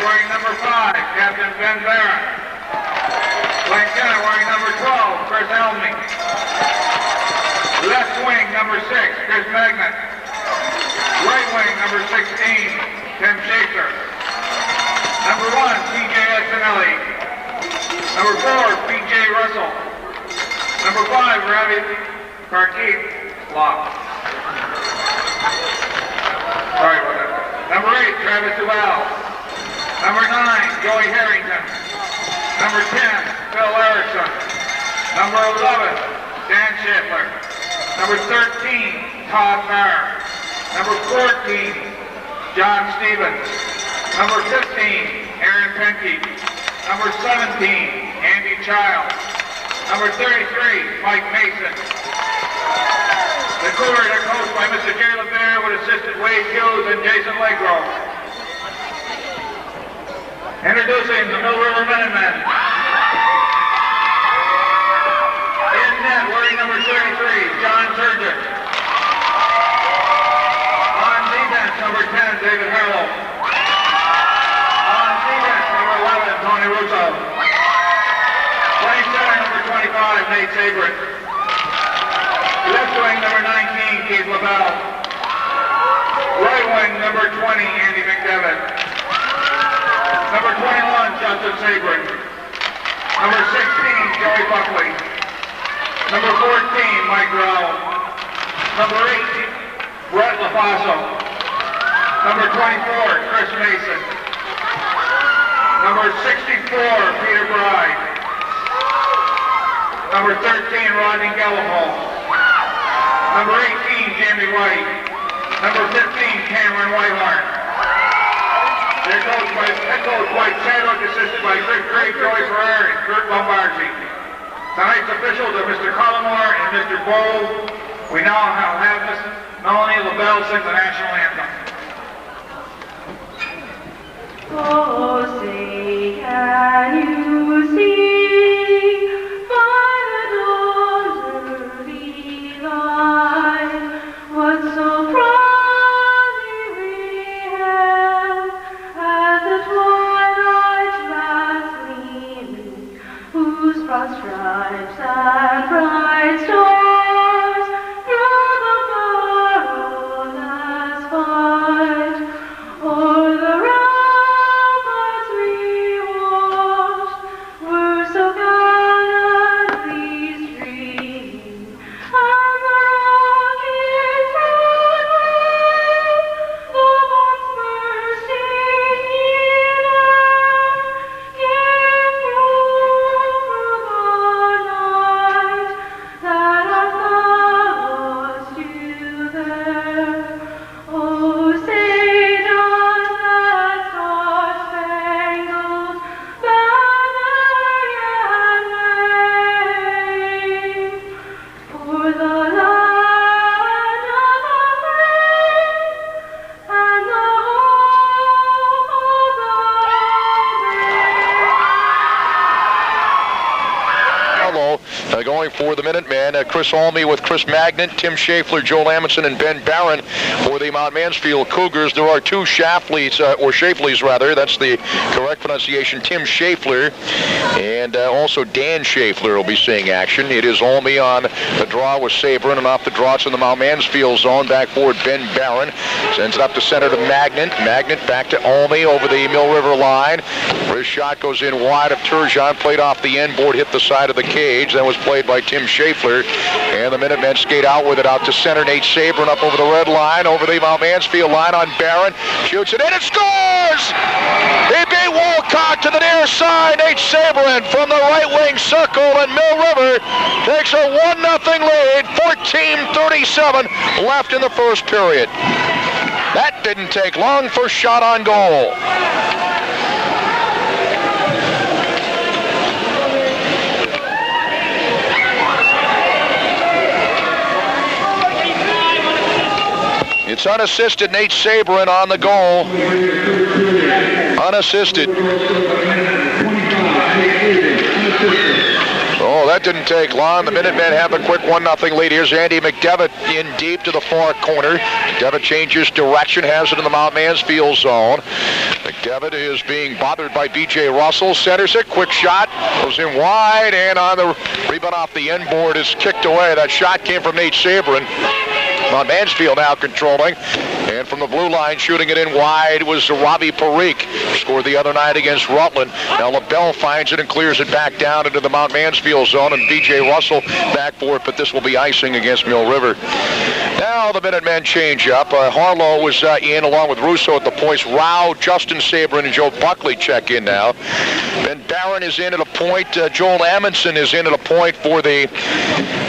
wearing number 5, Captain Ben Barron. Lieutenant wearing number 12, Chris Healey. Left wing, number 6, Chris Magnet. Right wing, number 16, Tim Schaefer. Number 1, TJ Essinelli. Number 4, PJ Russell. Number 5, Ravi Kartik Lock. Sorry about that. Number 8, Travis Duval. Number 9, Joey Harrington. Number 10, Phil Erickson. Number 11, Dan Schaeffler. Number 13, Todd Maher. Number 14, John Stevens. Number 15, Aaron Penke. Number 17, Andy Childs. Number 33, Mike Mason. The crew are coached by Mr. Jay LeBaire with assistant Wade Hughes and Jason Legro. Introducing the Mill River Minutemen. In net, wearing number 33, John Turgeon. On defense, number 10, David Harlow. On defense, number 11, Tony Russo. Playing center, number 25, Nate Sabrin. Left wing, number 19, Keith LaBelle. Right wing, number 20, Andy McDevitt. Number 21, Justin Sabrin. Number 16, Joey Buckley. Number 14, Mike Rowell. Number 8, Brett LaFaso. Number 24, Chris Mason. Number 64, Peter Bride. Number 13, Rodney Gallifol. Number 18, Jamie White. Number 15, Cameron Whitehart. They're coached by head coach White Chadwick, assisted by Chris Craig, Joey Ferrer, and Kurt Lombardi. Tonight's officials are Mr. Collmore and Mr. Bowe. We now have Miss Melanie LaBelle sing the national anthem. Oh, say, can you see by the dawn's early light what so proudly we hailed as the twilight's last gleaming, whose broad stripes and bright stars through the perilous fight o'er the ramparts we watched were so gallantly streaming, and the rockets broadway, the bombs bursting near them, gave proof through the night that our flag was still there. Oh, say does that star-spangled banner yet wave for the land of the free and the hope of the brave? Hello, going for the Minutemen, Chris Almy with Chris Magnet, Tim Schaeffler, Joe Lammonson, and Ben Barron for the Mount Mansfield Cougars. There are two Shafleys, or Shafleys rather, that's the correct pronunciation, Tim Schaeffler, and also Dan Schaeffler will be seeing action. It is Almy on the draw with Sabrin, and off the draw it's in the Mount Mansfield zone. Back forward, Ben Barron sends it up to center to Magnet. Magnet back to Almy over the Mill River line. His shot goes in wide of Turgeon, played off the end board, hit the side of the cage. That was played by Tim Schaeffler, and the Minutemen skate out with it out to center. Nate Sabrin up over the red line, over the Mount Mansfield line on Barron, shoots it in and scores! He beat Walcott to the near side. Nate Sabrin from the right wing circle, and Mill River takes a 1-0 lead. 14:37 left in the first period. That didn't take long. First shot on goal. It's unassisted. Nate Sabrin on the goal. Unassisted. So Oh, that didn't take long. The Minutemen have a quick 1-0 lead. Here's Andy McDevitt in deep to the far corner. McDevitt changes direction, has it in the Mount Mansfield zone. McDevitt is being bothered by B.J. Russell. Centers it, quick shot, goes in wide, and on the rebound off the end board is kicked away. That shot came from Nate Sabrin. Mount Mansfield now controlling. And from the blue line, shooting it in wide was Ravi Parikh. Scored the other night against Rutland. Now LaBelle finds it and clears it back down into the Mount Mansfield zone, and B.J. Russell back for it, but this will be icing against Mill River. Now the Minutemen change up. Harlow was in along with Russo at the points. Rao, Justin Sabrin, and Joe Buckley check in now. Ben Barron is in at a point. Joel Amundsen is in at a point for the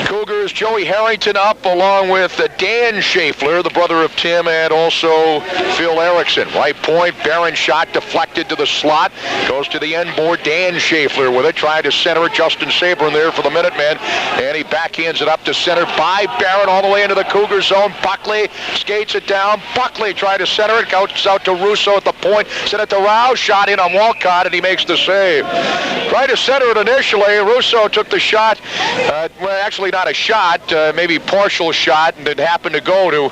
Cougars. Joey Harrington up along with Dan Schaeffler, the brother of Tim, and also Phil Erickson. Right point, Barron shot deflected to the slot. Goes to the end board. Dan Schaeffler with it. Trying to center it. Justin Sabrin there for the Minutemen. And he backhands it up to center by Barron all the way into the Cougar zone. Buckley skates it down. Buckley tried to center it. Goes out to Russo at the point. Sent it to Rouse. Shot in on Walcott, and he makes the save. Tried to center it initially. Russo took the shot. Well, actually not a shot. Maybe partial shot, and it happened to go to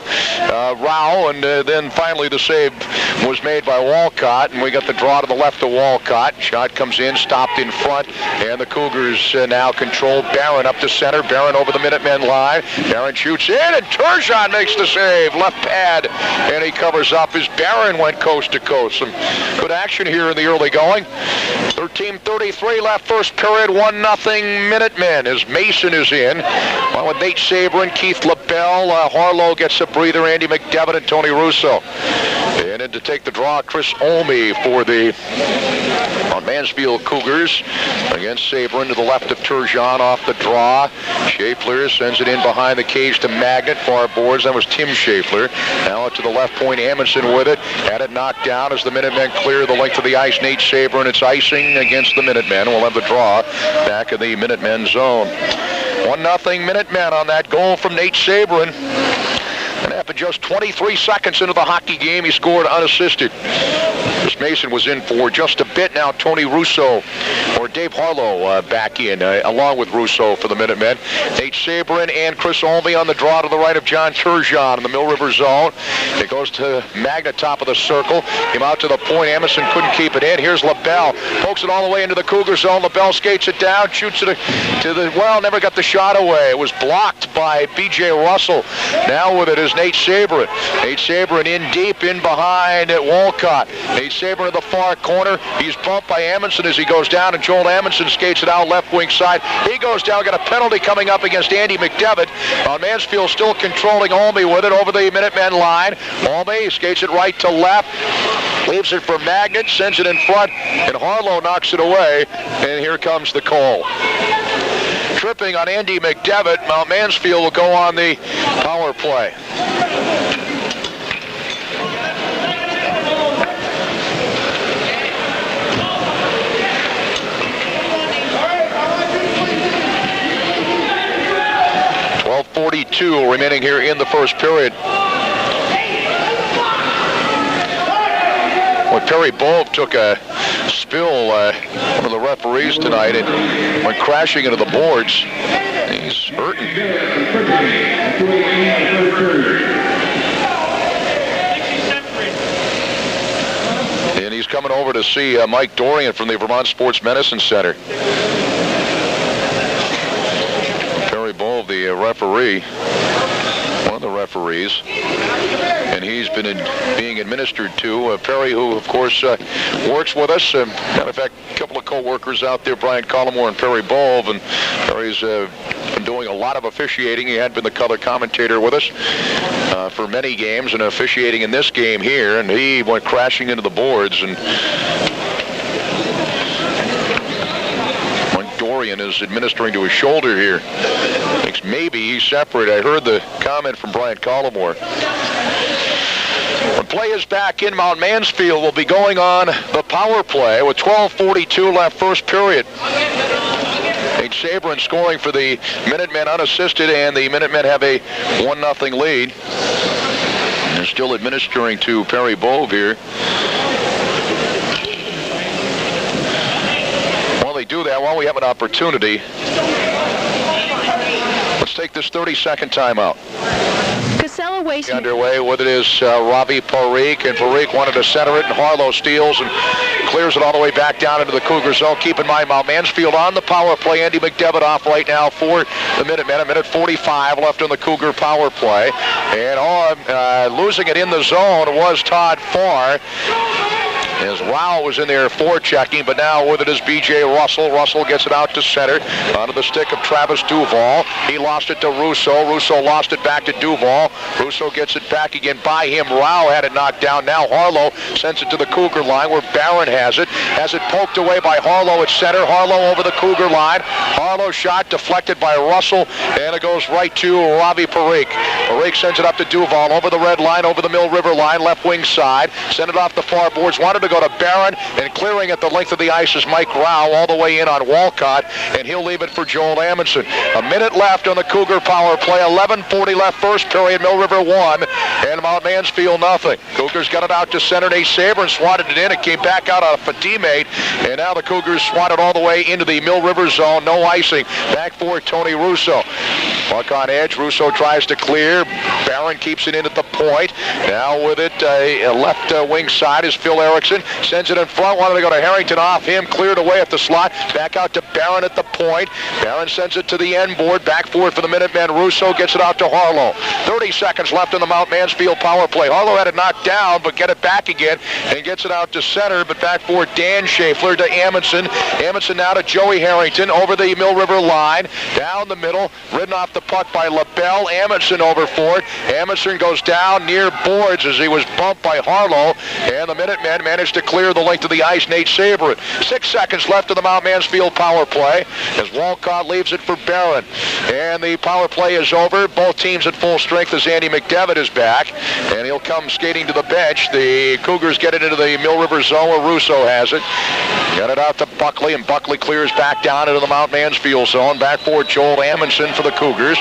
Rao, and then finally the save was made by Walcott, and we got the draw to the left of Walcott. Shot comes in, stopped in front, and the Cougars now control. Barron up to center. Barron over the Minutemen line. Barron shoots in, and Turgeon makes the save. Left pad, and he covers up as Barron went coast to coast. Some good action here in the early going. 13:33 left first period. 1-0 Minutemen as Mason is in. Well, with Nate Sabrin, Keith LaBelle, Harlow gets a breather, Andy McDevitt, and Tony Russo. And in to take the draw, Chris Olney for the Mansfield Cougars against Sabrin to the left of Turgeon off the draw. Schaeffler sends it in behind the cage to Magnet, far boards. That was Tim Schaeffler. Now to the left point, Amundsen with it. Had it knocked down as the Minutemen clear the length of the ice. Nate Sabrin, it's icing against the Minutemen. We'll have the draw back in the Minutemen zone. 1-0 Minutemen on that goal from Nate Sabrin. And after just 23 seconds into the hockey game, he scored unassisted. Chris Mason was in for just a bit. Now Tony Russo, or Dave Harlow back in, along with Russo for the Minutemen. Nate Sabrin and Chris Olney on the draw to the right of John Turgeon in the Mill River zone. It goes to Magna, top of the circle. Came out to the point. Amundsen couldn't keep it in. Here's LaBelle. Pokes it all the way into the Cougar zone. LaBelle skates it down, shoots it to the, well, never got the shot away. It was blocked by B.J. Russell. Now with it is Nate Sabrin. Nate Sabrin in deep, in behind at Walcott. Nate Sabrin in the far corner. He's bumped by Amundsen as he goes down, and Joel Amundsen skates it out left wing side. He goes down, got a penalty coming up against Andy McDevitt. Mansfield still controlling Olney with it over the Minutemen line. Olney skates it right to left. Leaves it for Magnet, sends it in front, and Harlow knocks it away, and here comes the call. Tripping on Andy McDevitt. Mount Mansfield will go on the power play. .42 remaining here in the first period. When Perry Bove took a spill, one of the referees tonight, and went crashing into the boards. He's hurting. And he's coming over to see Mike Dorian from the Vermont Sports Medicine Center. Perry Bove, the referee, one of the referees, and he's been being administered to. Perry, who of course works with us. Matter of fact, a couple of co-workers out there, Brian Collymore and Perry Bove, and Perry's been doing a lot of officiating. He had been the color commentator with us for many games, and officiating in this game here, and he went crashing into the boards, and Dorian is administering to his shoulder here. Thinks maybe he's separate. I heard the comment from Brian Collymore. When play is back in, Mount Mansfield will be going on the power play with 12:42 left first period. Nate Sabrin scoring for the Minutemen unassisted, and the Minutemen have a 1-0 lead. They're still administering to Perry Bove here. While they do that, while we have an opportunity, take this 30-second timeout. Casella Waste. Underway with it is Ravi Parikh, and Parikh wanted to center it, and Harlow steals and clears it all the way back down into the Cougar zone. Keep in mind, Mount Mansfield on the power play. Andy McDevitt off right now for the Minutemen. A minute 45 left on the Cougar power play. And losing it in the zone was Todd Farr, as Rao was in there forechecking, but now with it is B.J. Russell. Russell gets it out to center, onto the stick of Travis Duval. He lost it to Russo. Russo lost it back to Duval. Russo gets it back again by him. Rao had it knocked down. Now Harlow sends it to the Cougar line where Barron has it. Has it poked away by Harlow at center. Harlow over the Cougar line. Harlow shot deflected by Russell, and it goes right to Ravi Parikh. Parikh sends it up to Duval over the red line, over the Mill River line, left wing side. Send it off the far boards. Wanted to go to Barron, and clearing at the length of the ice is Mike Rao all the way in on Walcott, and he'll leave it for Joel Amundsen. A minute left on the Cougar power play. 11:40 left first period. Mill River 1 and Mount Mansfield nothing. Cougars got it out to center. Nate Saber swatted it in. It came back out on a teammate, and now the Cougars swatted all the way into the Mill River zone. No icing. Back for Tony Russo. Puck on edge. Russo tries to clear. Barron keeps it in at the point. Now with it, left wing side is Phil Erickson. Sends it in front. Wanted to go to Harrington, off him. Cleared away at the slot. Back out to Barron at the point. Barron sends it to the end board. Back forward for the Minutemen. Russo gets it out to Harlow. 30 seconds left in the Mount Mansfield power play. Harlow had it knocked down, but get it back again and gets it out to center. But back for Dan Schaeffler to Amundsen. Amundsen now to Joey Harrington over the Mill River line. Down the middle. Ridden off the puck by LaBelle. Amundsen over for it. Amundsen goes down near boards as he was bumped by Harlow. And the Minutemen managed to clear the length of the ice. Nate Saber. 6 seconds left in the Mount Mansfield power play as Walcott leaves it for Barron. And the power play is over. Both teams at full strength as Andy McDevitt is back, and he'll come skating to the bench. The Cougars get it into the Mill River zone where Russo has it. Got it out to Buckley, and Buckley clears back down into the Mount Mansfield zone. Back for Joel Amundsen for the Cougars.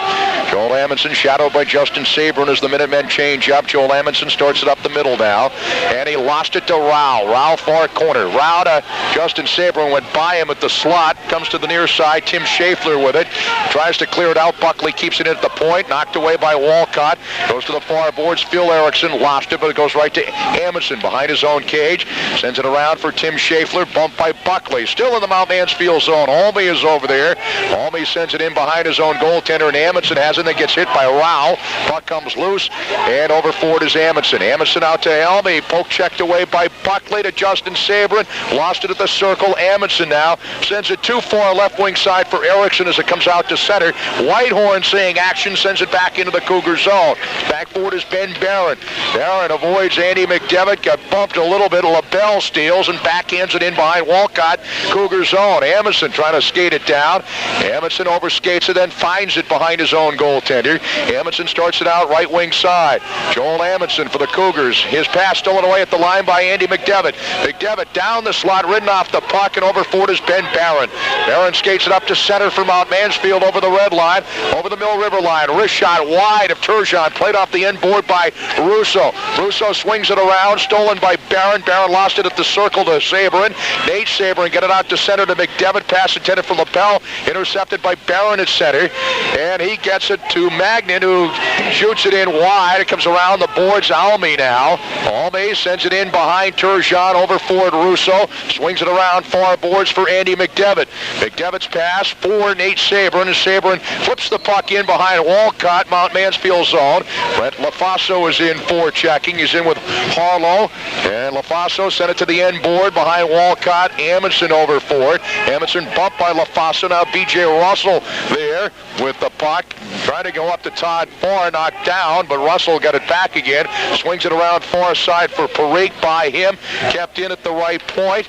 Joel Amundsen shadowed by Justin Sabrin as the Minutemen change up. Joel Amundsen starts it up the middle now, and he lost it to Rao. Rao far corner. Rao to Justin Sabrin, went by him at the slot. Comes to the near side. Tim Schaeffler with it. Tries to clear it out. Buckley keeps it in at the point. Knocked away by Walcott. Goes to the far boards. Phil Erickson lost it, but it goes right to Amundsen behind his own cage. Sends it around for Tim Schaeffler. Bumped by Buckley. Still in the Mount Mansfield zone. Holme is over there. Holme sends it in behind his own goaltender, and Amundsen has it, and gets hit by Rao. Puck comes loose, and over for it is Amundsen. Amundsen out to Helmy. Poke checked away by Buckley to Justin Sabrin. Lost it at the circle. Amundsen now sends it too far left wing side for Erickson as it comes out to center. Whitehorn seeing action, sends it back into the Cougar zone. Back forward is Ben Barron. Barron avoids Andy McDevitt. Got bumped a little bit. LaBelle steals and backhands it in behind Walcott. Cougar zone. Amundsen trying to skate it down. Amundsen overskates it, then finds it behind his own goaltender. Amundsen starts it out right wing side. Joel Amundsen for the Cougars. His pass stolen away at the line by Andy McDevitt. McDevitt down the slot, ridden off the puck, and over for it is Ben Barron. Barron skates it up to center for Mount Mansfield over the red line, over the Mill River line. Wrist shot wide of Turgeon, played off the end board by Russo. Russo swings it around, stolen by Barron. Barron lost it at the circle to Sabrin. Nate Sabrin get it out to center to McDevitt. Pass intended for LaBelle, intercepted by Barron at center, and he gets it to Magnin, who shoots it in wide. It comes around the boards. Alme now. Alme sends it in behind Turgeon, over for it Russo. Swings it around far boards for Andy McDevitt. McDevitt's pass for Nate Sabrin, and Sabrin flips the puck in behind Walcott, Mount Mansfield zone. Brent LaFaso is in for checking. He's in with Harlow, and LaFaso sent it to the end board behind Walcott. Amundsen over for it. Amundsen bumped by LaFaso. Now B.J. Russell there with the puck. Trying to go up to Todd Farr, knocked down, but Russell got it back again. Swings it around far side for Parikh by him. Kept in at the right point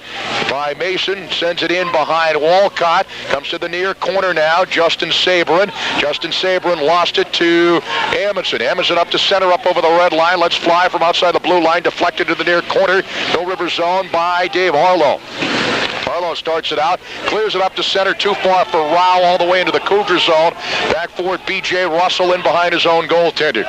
by Mason. Sends it in behind Walcott. Comes to the near corner now. Justin Sabrin. Justin Sabrin lost it to Amundsen. Amundsen up to center, up over the red line. Let's fly from outside the blue line. Deflected to the near corner. Mill River zone by Dave Harlow. Harlow Harlow starts it out, clears it up to center, too far for Rao, all the way into the Cougar zone. Back forward, B.J. Russell in behind his own goaltender.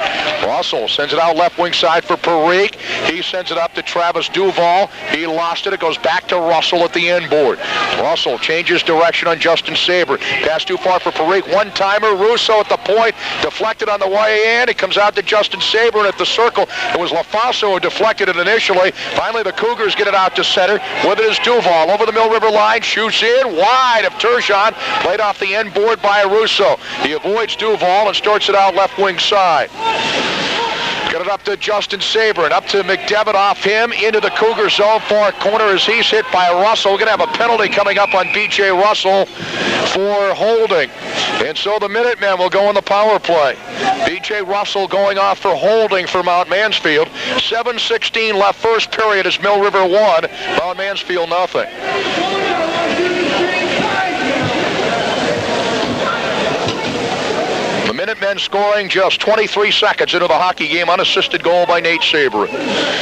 Russell sends it out left wing side for Parikh. He sends it up to Travis Duval. He lost it. It goes back to Russell at the end board. Russell changes direction on Justin Saber. Pass too far for Parikh. One-timer. Russo at the point. Deflected on the way in. It comes out to Justin Saber, and at the circle, it was LaFaso who deflected it initially. Finally, the Cougars get it out to center. With it is Duval over the Mill River line. Shoots in wide of Turgeon. Played off the end board by Russo. He avoids Duval and starts it out left wing side. Get it up to Justin Saber and up to McDevitt off him into the Cougar zone far corner as he's hit by Russell. We're going to have a penalty coming up on B.J. Russell for holding. And so the Minutemen will go on the power play. B.J. Russell going off for holding for Mount Mansfield. 7:16 left first period as Mill River 1, Mount Mansfield nothing. Minutemen scoring just 23 seconds into the hockey game. Unassisted goal by Nate Saber.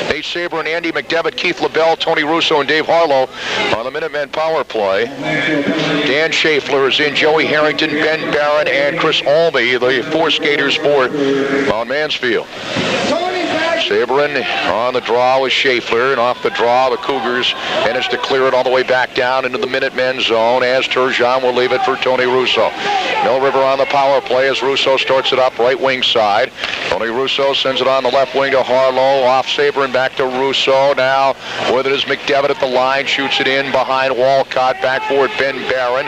Nate Saber and Andy McDevitt, Keith LaBelle, Tony Russo, and Dave Harlow on the Minutemen power play. Dan Schaeffler is in, Joey Harrington, Ben Barron, and Chris Albee, the four skaters for Mount Mansfield. Saberin on the draw with Schaeffler, and off the draw, the Cougars managed to clear it all the way back down into the Minutemen zone as Turgeon will leave it for Tony Russo. Mill River on the power play as Russo starts it up right wing side. Tony Russo sends it on the left wing to Harlow, off Saberin back to Russo. Now with it is McDevitt at the line, shoots it in behind Walcott, back forward Ben Barron.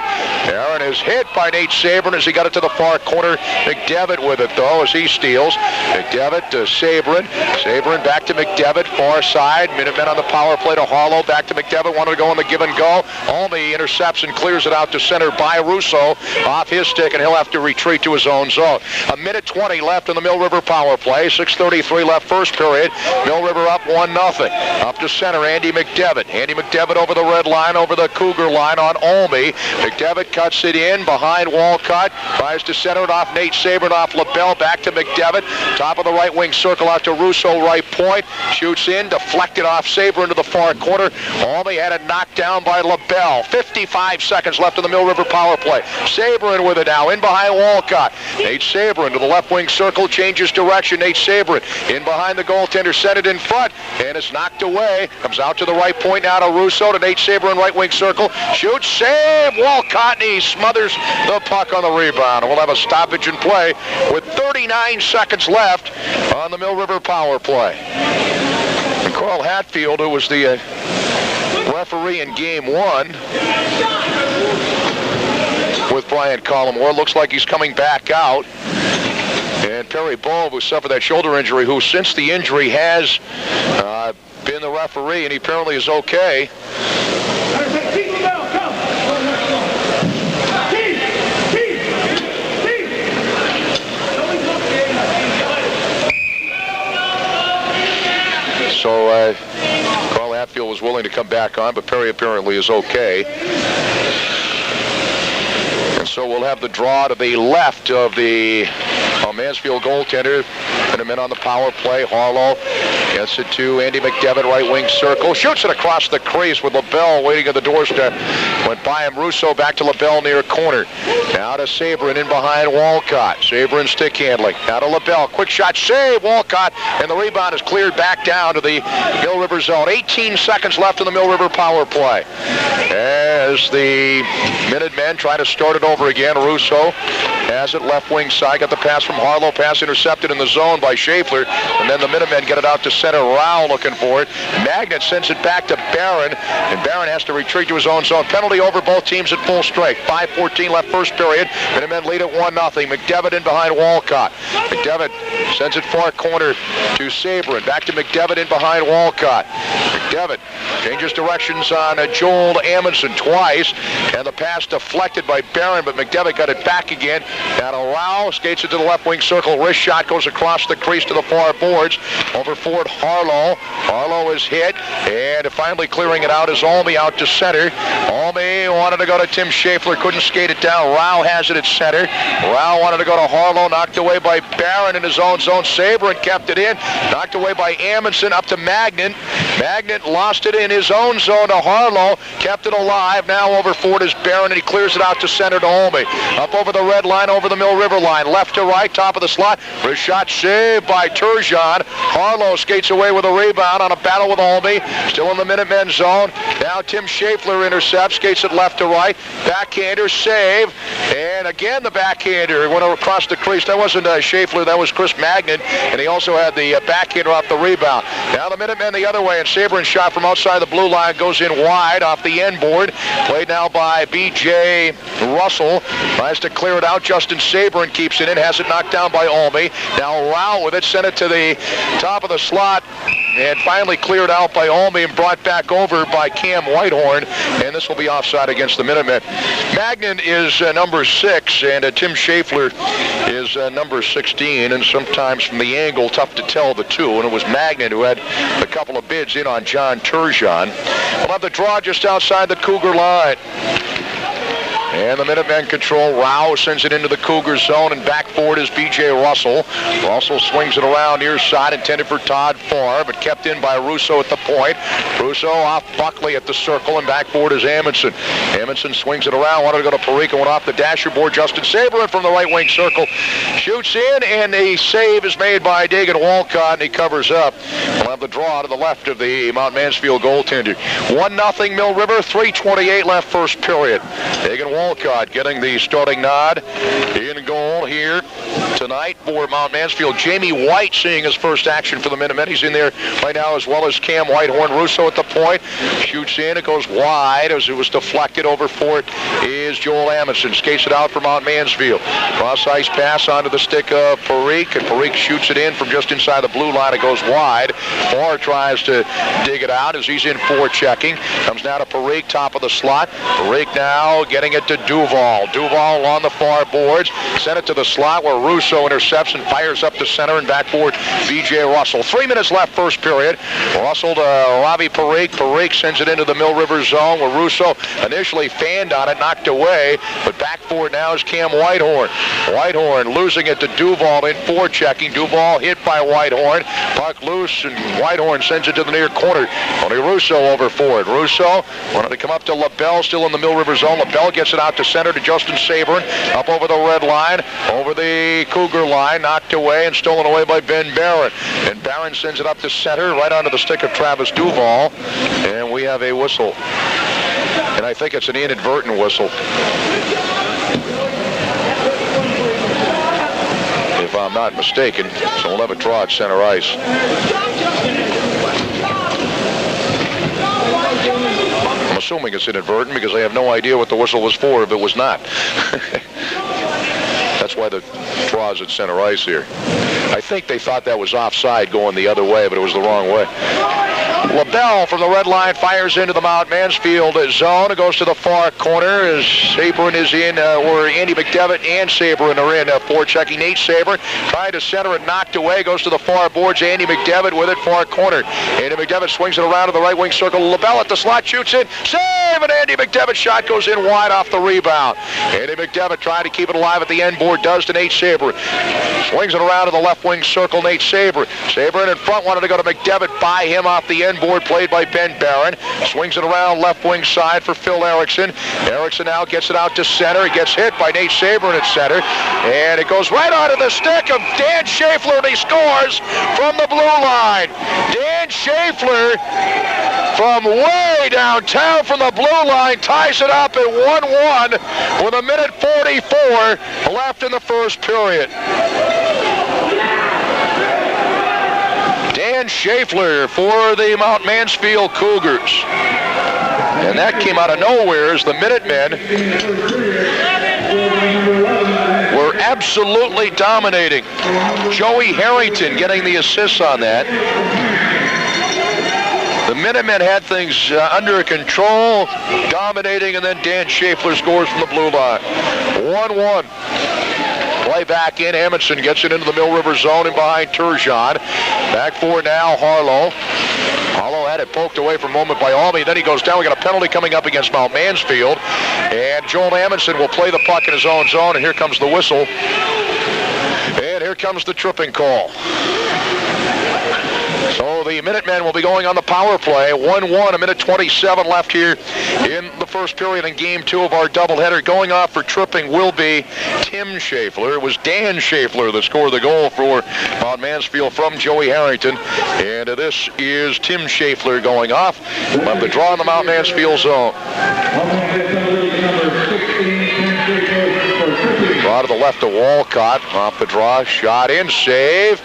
Barron is hit by Nate Saberin as he got it to the far corner. McDevitt with it though as he steals. McDevitt to Saberin. Saberin back to McDevitt, far side. Minutemen on the power play to Harlow, back to McDevitt, wanted to go on the give and go. Albee intercepts and clears it out to center by Russo off his stick, and he'll have to retreat to his own zone. A minute 20 left in the Mill River power play. 6:33 left first period. Mill River up 1-0. Up to center, Andy McDevitt. Andy McDevitt over the red line, over the Cougar line on Albee. McDevitt cuts it in behind Walcott. Tries to center it off Nate Saber, off LaBelle, back to McDevitt. Top of the right wing circle out to Russo, right point. Shoots in, deflected off Saber into the far corner. Albee had it knocked down by LaBelle. 55 seconds left in the Mill River power play. Saber in with it now, in behind Walcott. Nate Saber into the left wing circle, changes direction. Nate Saber in behind the goaltender, set it in front, and it's knocked away. Comes out to the right point now to Russo, to Nate Saber in right wing circle. Shoots, save, Walcott, and he smothers the puck on the rebound. We'll have a stoppage in play with 39 seconds left on the Mill River power play. And Carl Hatfield, who was the referee in game one with Brian Collmore, looks like he's coming back out. And Perry Bove, who suffered that shoulder injury, who since the injury has been the referee, and he apparently is okay. So Carl Hatfield was willing to come back on, but Perry apparently is okay. And so we'll have the draw to the left of the Mansfield goaltender. Minutemen on the power play. Harlow gets it to Andy McDevitt, right wing circle. Shoots it across the crease with LaBelle waiting at the doorstep. Went by him. Russo back to LaBelle near corner. Now to Saberin in behind Walcott. Saberin stick handling. Now to LaBelle. Quick shot. Save. Walcott. And the rebound is cleared back down to the Mill River zone. 18 seconds left in the Mill River power play. As the Minutemen try to start it over again. Russo has it left wing side. Got the pass from Harlow. Pass intercepted in the zone by Schaeffler. And then the Minutemen get it out to center. Rao looking for it. Magnet sends it back to Barron. And Barron has to retreat to his own zone. Penalty over, both teams at full strength. 5:14 left first period. Minutemen lead at 1-0. McDevitt in behind Walcott. McDevitt sends it far corner to Saberin. Back to McDevitt in behind Walcott. McDevitt changes directions on Joel Amundsen twice. And the pass deflected by Barron, but McDevitt got it back again. Now to Rao, skates it to the left wing circle. Wrist shot goes across the crease to the far boards. Over forward Harlow. Harlow is hit, and finally clearing it out is Albee out to center. Albee wanted to go to Tim Schaeffler, couldn't skate it down. Rao has it at center. Rao wanted to go to Harlow, knocked away by Barron in his own zone. Saberin kept it in, knocked away by Amundsen, up to Magnet. Magnet lost it in his own zone to Harlow, kept it alive. Now over forward is Barron, and he clears it out to center to Olney. Up over the red line, over the Mill River line, left to right, top of the slot. Wrist shot saved by Turgeon. Harlow skates away with a rebound on a battle with Olney. Still in the Minutemen zone. Now Tim Schaeffler intercepts, skates it left to right. Backhander save, and again the backhander went across the crease. That wasn't Schaeffler, that was Chris Magnet, and he also had the backhander off the rebound. Now the Minutemen the other way, and Sabrin's shot from outside the blue line goes in wide off the end board. Played now by B.J. Russell. Tries to clear it out. Justin Sabrin keeps it in, has it knocked down by Olney. Now Rao with it, sent it to the top of the slot, and finally cleared out by Olney and brought back over by Cam Whitehorn, and this will be offside against the Minutemen. Magnan is number 6, and Tim Schaeffler is number 16, and sometimes from the angle, tough to tell the two, and it was Magnan who had a couple of bids in on John Turgeon. We'll have the draw just outside the Cougar line. And the Minutemen control. Rao sends it into the Cougar zone, and back forward is B.J. Russell. Russell swings it around near side, intended for Todd Farr, but kept in by Russo at the point. Russo off Buckley at the circle, and back forward is Amundsen. Amundsen swings it around, wanted to go to Parika, went off the dasher board. Justin Sabrin from the right wing circle shoots in, and a save is made by Dagan Walcott, and he covers up. We'll have the draw to the left of the Mount Mansfield goaltender. 1-0 Mill River, 3:28 left first period. Dagan Walcott getting the starting nod in goal here tonight for Mount Mansfield. Jamie White seeing his first action for the Minutemen. He's in there right now, as well as Cam Whitehorn. Russo at the point, shoots in, it goes wide as it was deflected. Over for it is Joel Amundsen. Skates it out for Mount Mansfield. Cross ice pass onto the stick of Parikh, and Parikh shoots it in from just inside the blue line. It goes wide. Farr tries to dig it out as he's in forechecking. Comes now to Parikh, top of the slot. Parikh now getting it to Duval. Duval on the far boards. Sent it to the slot where Russo intercepts and fires up the center, and back forward B.J. Russell. 3 minutes left first period. Russell to Ravi Parikh. Parikh sends it into the Mill River zone where Russo initially fanned on it, knocked away, but back forward now is Cam Whitehorn. Whitehorn losing it to Duval in forechecking. Duval hit by Whitehorn. Puck loose, and Whitehorn sends it to the near corner. Only Russo over for it. Russo wanted to come up to LaBelle, still in the Mill River zone. LaBelle gets it out to center to Justin Sabrin. Up over the red line, over the Cougar line, knocked away and stolen away by Ben Barron. And Barron sends it up to center, right onto the stick of Travis Duval. And we have a whistle. And I think it's an inadvertent whistle, if I'm not mistaken. So we'll have a draw at center ice. I'm assuming it's inadvertent because I have no idea what the whistle was for if it was not. That's why the draw is at center ice here. I think they thought that was offside going the other way, but it was the wrong way. LaBelle from the red line fires into the Mount Mansfield zone. It goes to the far corner as Sabrin is in, where Andy McDevitt and Sabrin are in. Forechecking Nate Sabrin, trying to center it, knocked away, goes to the far boards. Andy McDevitt with it, far corner. Andy McDevitt swings it around to the right wing circle. LaBelle at the slot, shoots in, save, and Andy McDevitt's shot goes in wide off the rebound. Andy McDevitt trying to keep it alive at the end board, does to Nate Sabrin. Swings it around to the left wing circle, Nate Sabrin. Sabrin in front, wanted to go to McDevitt, by him off the end board, played by Ben Barron. Swings it around left wing side for Phil Erickson. Erickson now gets it out to center. He gets hit by Nate Sabrin at center, and it goes right onto the stick of Dan Schaeffler, and he scores from the blue line. Dan Schaeffler from way downtown from the blue line ties it up at 1-1 with 1:44 left in the first period. Dan Schaeffler for the Mount Mansfield Cougars. And that came out of nowhere as the Minutemen were absolutely dominating. Joey Harrington getting the assists on that. The Minutemen had things under control, dominating, and then Dan Schaeffler scores from the blue line. 1-1. Play back in. Amundsen gets it into the Mill River zone and behind Turgeon. Back for now, Harlow. Harlow had it poked away for a moment by Almy. Then he goes down. We got a penalty coming up against Mount Mansfield. And Joel Amundsen will play the puck in his own zone. And here comes the whistle. And here comes the tripping call. So the Minutemen will be going on the power play. 1-1, a minute 27 left here in the first period in game 2 of our doubleheader. Going off for tripping will be Tim Schaeffler. It was Dan Schaeffler that scored the goal for Mount Mansfield from Joey Harrington. And this is Tim Schaeffler going off. Left the draw in the Mount Mansfield zone. Draw to the left of Walcott. Off the draw, shot in, save.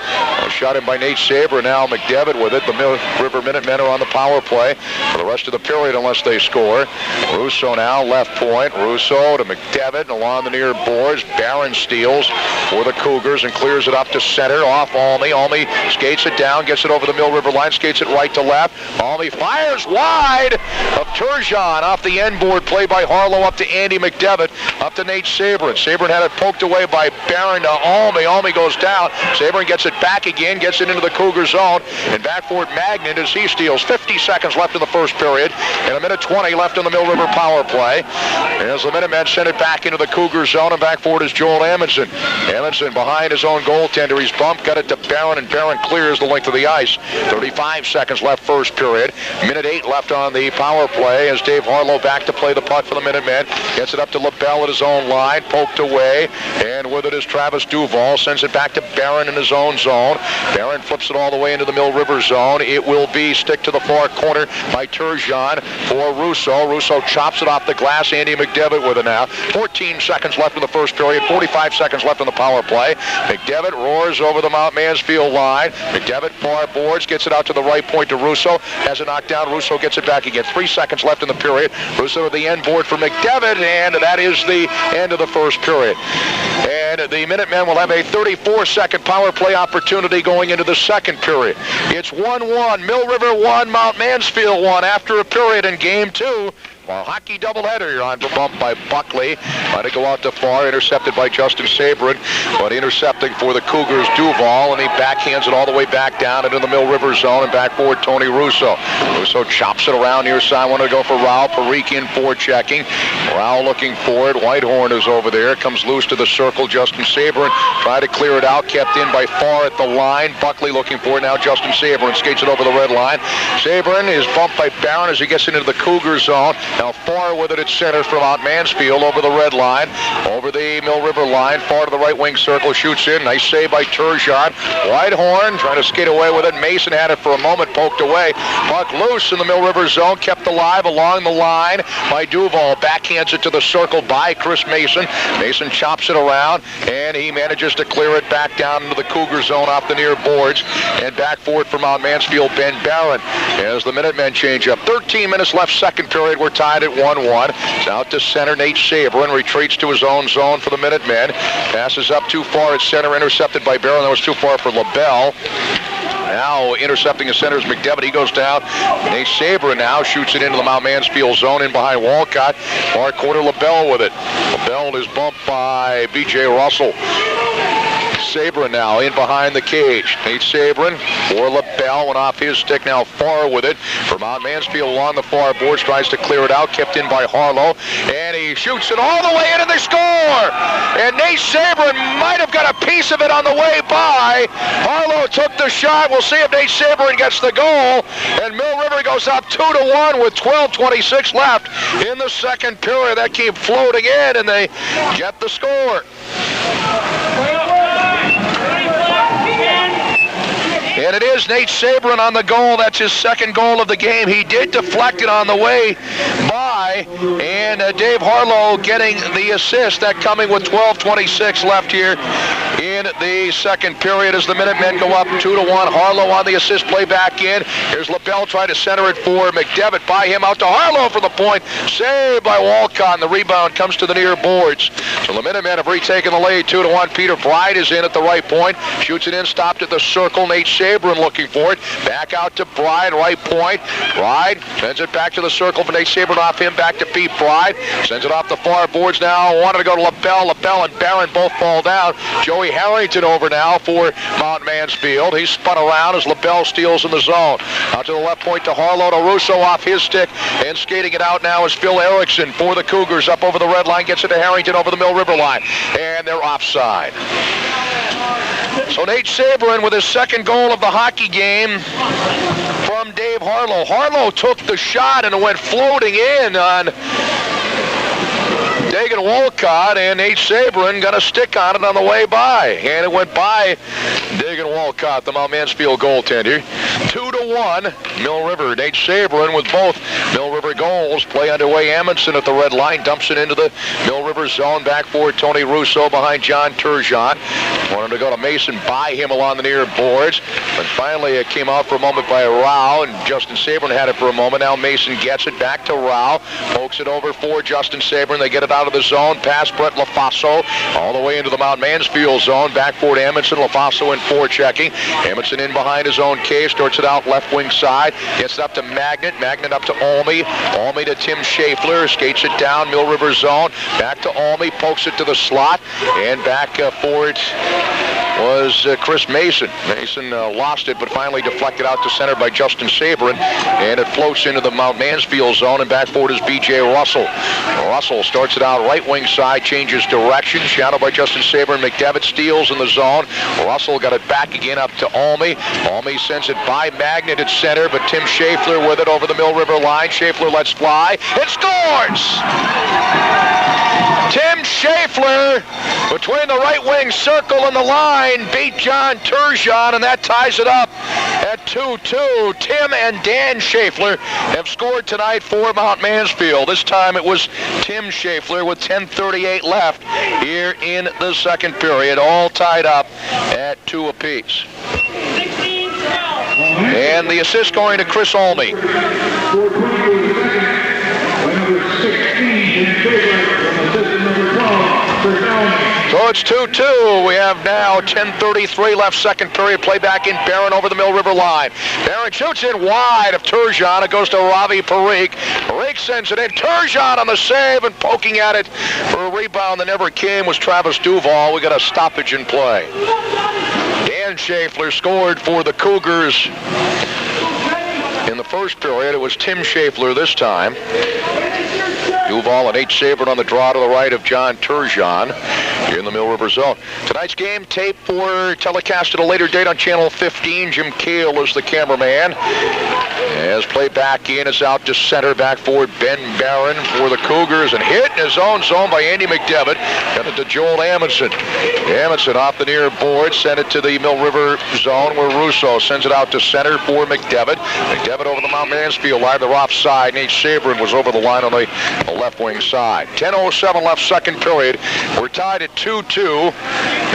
Shot in by Nate Saber. Now McDevitt with it. The Mill River Minutemen are on the power play for the rest of the period unless they score. Russo now, left point. Russo to McDevitt along the near boards. Barron steals for the Cougars and clears it up to center. Off Almy. Almy skates it down, gets it over the Mill River line, skates it right to left. Almy fires wide of Turgeon off the end board. Play by Harlow up to Andy McDevitt. Up to Nate Sabrin. Sabrin had it poked away by Barron to Almy. Almy goes down. Sabrin gets it back again, gets it into the Cougar zone, and back for it Magnet as he steals. 50 seconds left in the first period, and a minute 20 left in the Mill River power play. As the Minutemen send it back into the Cougar zone, and back for it is Joel Amundsen. Amundsen behind his own goaltender. He's bumped, got it to Barron, and Barron clears the length of the ice. 35 seconds left first period. Minute 8 left on the power play as Dave Harlow back to play the puck for the Minutemen. Gets it up to LaBelle at his own line, poked away, and with it is Travis Duval. Sends it back to Barron in his own zone. Barron flips it all the way into the Mill River zone. It will be stick to the far corner by Turgeon for Russo. Russo chops it off the glass. Andy McDevitt with it now. 14 seconds left in the first period. 45 seconds left in the power play. McDevitt roars over the Mount Mansfield line. McDevitt far boards, gets it out to the right point to Russo. Has it knocked down. Russo gets it back again. 3 seconds left in the period. Russo to the end board for McDevitt, and that is the end of the first period. And the Minutemen will have a 34-second power play opportunity going into the second period. It's 1-1. Mill River 1, Mount Mansfield 1 after a period in game 2. Well, hockey doubleheader. You're on for bump by Buckley. Let it go out to far, intercepted by Justin Sabrin, but intercepting for the Cougars Duval, and he backhands it all the way back down into the Mill River zone, and back forward Tony Russo. Russo chops it around near side. Want to go for Raul. Parikh in for checking. Raul looking for it. Whitehorn is over there. Comes loose to the circle. Justin Sabrin tried to clear it out. Kept in by Farr at the line. Buckley looking for it now. Justin Sabrin skates it over the red line. Sabrin is bumped by Barron as he gets into the Cougar zone. Now Farr with it at center from Mount Mansfield over the red line, over the Mill River line. Farr to the right wing circle, shoots in. Nice save by Turgeon. Whitehorn trying to skate away with it. Mason had it for a moment, poked away. Puck loose in the Mill River zone, kept alive along the line by Duval. Backhands it to the circle by Chris Mason. Mason chops it around, and he manages to clear it back down into the Cougar zone off the near boards, and back for it for Mount Mansfield, Ben Barron. As the Minutemen change up. 13 minutes left second period. We're tied at 1-1. It's out to center. Nate Sabrin retreats to his own zone for the Minutemen. Passes up too far at center, intercepted by Barron. That was too far for LaBelle. Now intercepting the center is McDevitt. He goes down. Nate Sabrin now shoots it into the Mount Mansfield zone in behind Walcott. Far corner, LaBelle with it. LaBelle is bumped by B.J. Russell. Sabrin now in behind the cage. Nate Sabrin for LaBelle, went off his stick. Now Farr with it for Mount Mansfield along the far boards, tries to clear it out, kept in by Harlow, and he shoots it all the way in and they score! And Nate Sabrin might have got a piece of it on the way by. Harlow took the shot. We'll see if Nate Sabrin gets the goal, and Mill River goes up 2-1 with 12:26 left in the second period. That keep floating in, and they get the score. And it is Nate Sabrin on the goal. That's his second goal of the game. He did deflect it on the way by, and Dave Harlow getting the assist. That coming with 12:26 left here in the second period as the Minutemen go up 2-1. Harlow on the assist, play back in. Here's LaBelle trying to center it for McDevitt. By him out to Harlow for the point. Saved by Walcott. The rebound comes to the near boards. So the Minutemen have retaken the lead 2-1. Peter Bride is in at the right point. Shoots it in, stopped at the circle. Nate Sabrin looking for it. Back out to Bride, right point. Bride sends it back to the circle for Nate Sabrin, off him, back to Pete Bride. Sends it off the far boards now. Wanted to go to LaBelle. LaBelle and Barron both fall down. Joey Harrington over now for Mount Mansfield. He's spun around as LaBelle steals in the zone. Out to the left point to Harlow, to Russo off his stick, and skating it out now is Phil Erickson for the Cougars up over the red line. Gets it to Harrington over the Mill River line, and they're offside. So Nate Sabrin with his second goal of the hockey game from Dave Harlow. Harlow took the shot and it went floating in on Dagan Wolcott, and Nate Sabrin got a stick on it on the way by. And it went by Dagan Wolcott, the Mount Mansfield goaltender. 2-1, Mill River. Nate Sabrin with both Mill River goals. Play underway. Amundsen at the red line. Dumps it into the Mill River zone. Back forward, Tony Russo behind John Turgeon. Wanted to go to Mason, by him along the near boards. But finally it came out for a moment by Rao, and Justin Sabrin had it for a moment. Now Mason gets it back to Rao. Pokes it over for Justin Sabrin. They get it out of the zone. Past Brett LaFaso. All the way into the Mount Mansfield zone. Back forward Amundsen. LaFaso in forechecking. Amundsen in behind his own cage. Starts it out left wing side. Gets it up to Magnet. Magnet up to Olney. Olney to Tim Schaeffler. Skates it down. Mill River zone. Back to Olney. Pokes it to the slot. And back forward was Chris Mason. Mason lost it, but finally deflected out to center by Justin Sabrin. And it floats into the Mount Mansfield zone. And back forward is B.J. Russell. Russell starts it out right wing side. Changes direction. Shadowed by Justin Sabrin. McDevitt steals in the zone. Russell got it back again up to Olney. Olney sends it by Magnet at center, but Tim Schaeffler with it over the Mill River line. Schaeffler lets fly. It scores! Tim Schaeffler, between the right wing circle and the line, beat John Turgeon, and that ties it up at 2-2. Tim and Dan Schaeffler have scored tonight for Mount Mansfield. This time it was Tim Schaeffler with 10:38 left here in the second period, all tied up at 2 apiece. And the assist going to Chris Olney. So it's 2-2. We have now 10:33 left second period. Play back in. Barron over the Mill River line. Barron shoots it wide of Turgeon. It goes to Ravi Parikh. Parikh sends it in. Turgeon on the save, and poking at it for a rebound that never came was Travis Duval. We got a stoppage in play. Dan Schaeffler scored for the Cougars in the first period. It was Tim Schaeffler this time. Duval and Nate Sabrin on the draw to the right of John Turgeon in the Mill River zone. Tonight's game tape for telecast at a later date on Channel 15. Jim Kale is the cameraman. As play back in, is out to center. Back forward, Ben Barron for the Cougars, and hit in his own zone by Andy McDevitt. Got it to Joel Amundsen. Amundsen off the near board, sent it to the Mill River zone where Russo sends it out to center for McDevitt. McDevitt over the Mount Mansfield line. They're offside. Nate Sabrin was over the line on the left wing side. 10:07 left second period. We're tied at 2-2.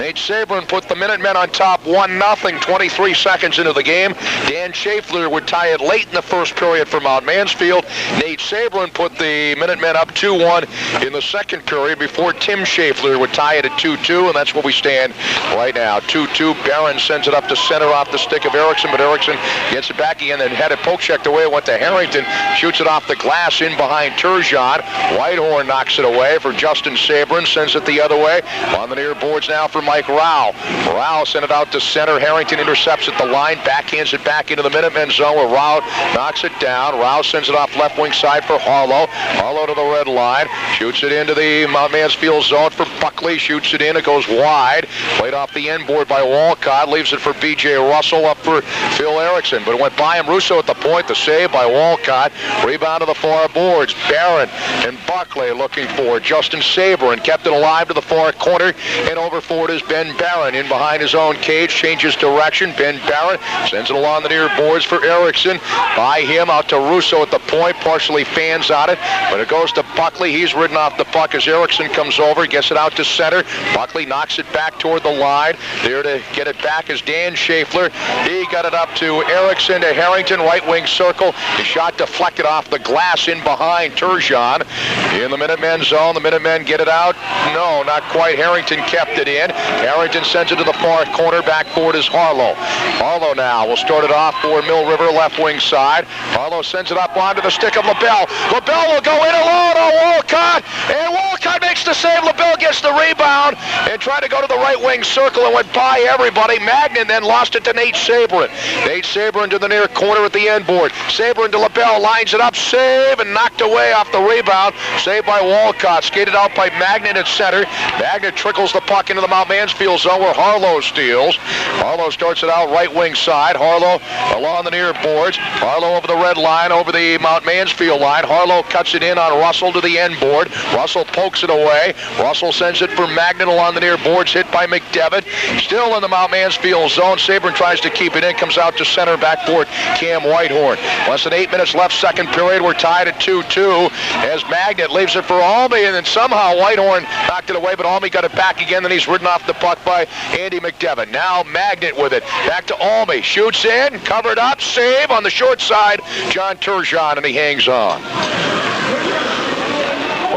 Nate Sabrin put the Minutemen on top 1-0, 23 seconds into the game. Dan Schaeffler would tie it late in the first period for Mount Mansfield. Nate Sabrin put the Minutemen up 2-1 in the second period before Tim Schaeffler would tie it at 2-2, and that's where we stand right now. 2-2. Barron sends it up to center off the stick of Erickson, but Erickson gets it back again and had it poke checked away. It went to Harrington. Shoots it off the glass in behind Turgeon. Whitehorn knocks it away for Justin Sabrin. Sends it the other way. On the near boards now for Mike Rao. Rao sent it out to center. Harrington intercepts at the line. Backhands it back into the Minutemen zone where Rao knocks it down. Rao sends it off left wing side for Harlow. Harlow to the red line. Shoots it into the Mount Mansfield zone for Buckley. Shoots it in. It goes wide. Played off the end board by Wolcott. Leaves it for B.J. Russell up for Phil Erickson. But it went by him. Russo at the point. The save by Wolcott. Rebound to the far boards. Barron and Buckley looking for Justin Sabrin. Kept it alive to the far corner. And over forward is Ben Barron in behind his own cage. Changes direction. Ben Barron sends it along the near boards for Erickson. By him out to Russo at the point. Partially fans on it. But it goes to Buckley. He's ridden off the puck as Erickson comes over. Gets it out to center. Buckley knocks it back toward the line. There to get it back is Dan Schaeffler. He got it up to Erickson to Harrington. Right wing circle. The shot deflected off the glass in behind Turgeon. In the Minutemen zone. The Minutemen get it out. No, not quite. Harrington kept it in. Harrington sends it to the far corner. Back forward is Harlow. Harlow now will start it off for Mill River left wing side. Harlow sends it up onto the stick of LaBelle. LaBelle will go in alone on Wolcott. And Wolcott Walcott makes the save. LaBelle gets the rebound and tried to go to the right wing circle and went by everybody. Magnan then lost it to Nate Sabrin. Nate Sabrin to the near corner at the end board. Sabrin to LaBelle, lines it up, save, and knocked away off the rebound. Saved by Walcott. Skated out by Magnan at center. Magnan trickles the puck into the Mount Mansfield zone where Harlow steals. Harlow starts it out right wing side. Harlow along the near boards. Harlow over the red line, over the Mount Mansfield line. Harlow cuts it in on Russell to the end board. Russell pokes it away. Russell sends it for Magnan along the near boards, hit by McDevitt. Still in the Mount Mansfield zone. Sabrin tries to keep it in, comes out to center, backboard Cam Whitehorn. Less than 8 minutes left, second period. We're tied at 2-2 as Magnet leaves it for Almy, and then somehow Whitehorn knocked it away, but Almy got it back again. Then he's ridden off the puck by Andy McDevitt. Now Magnet with it. Back to Almy. Shoots in, covered up, save on the short side. John Turgeon, and he hangs on.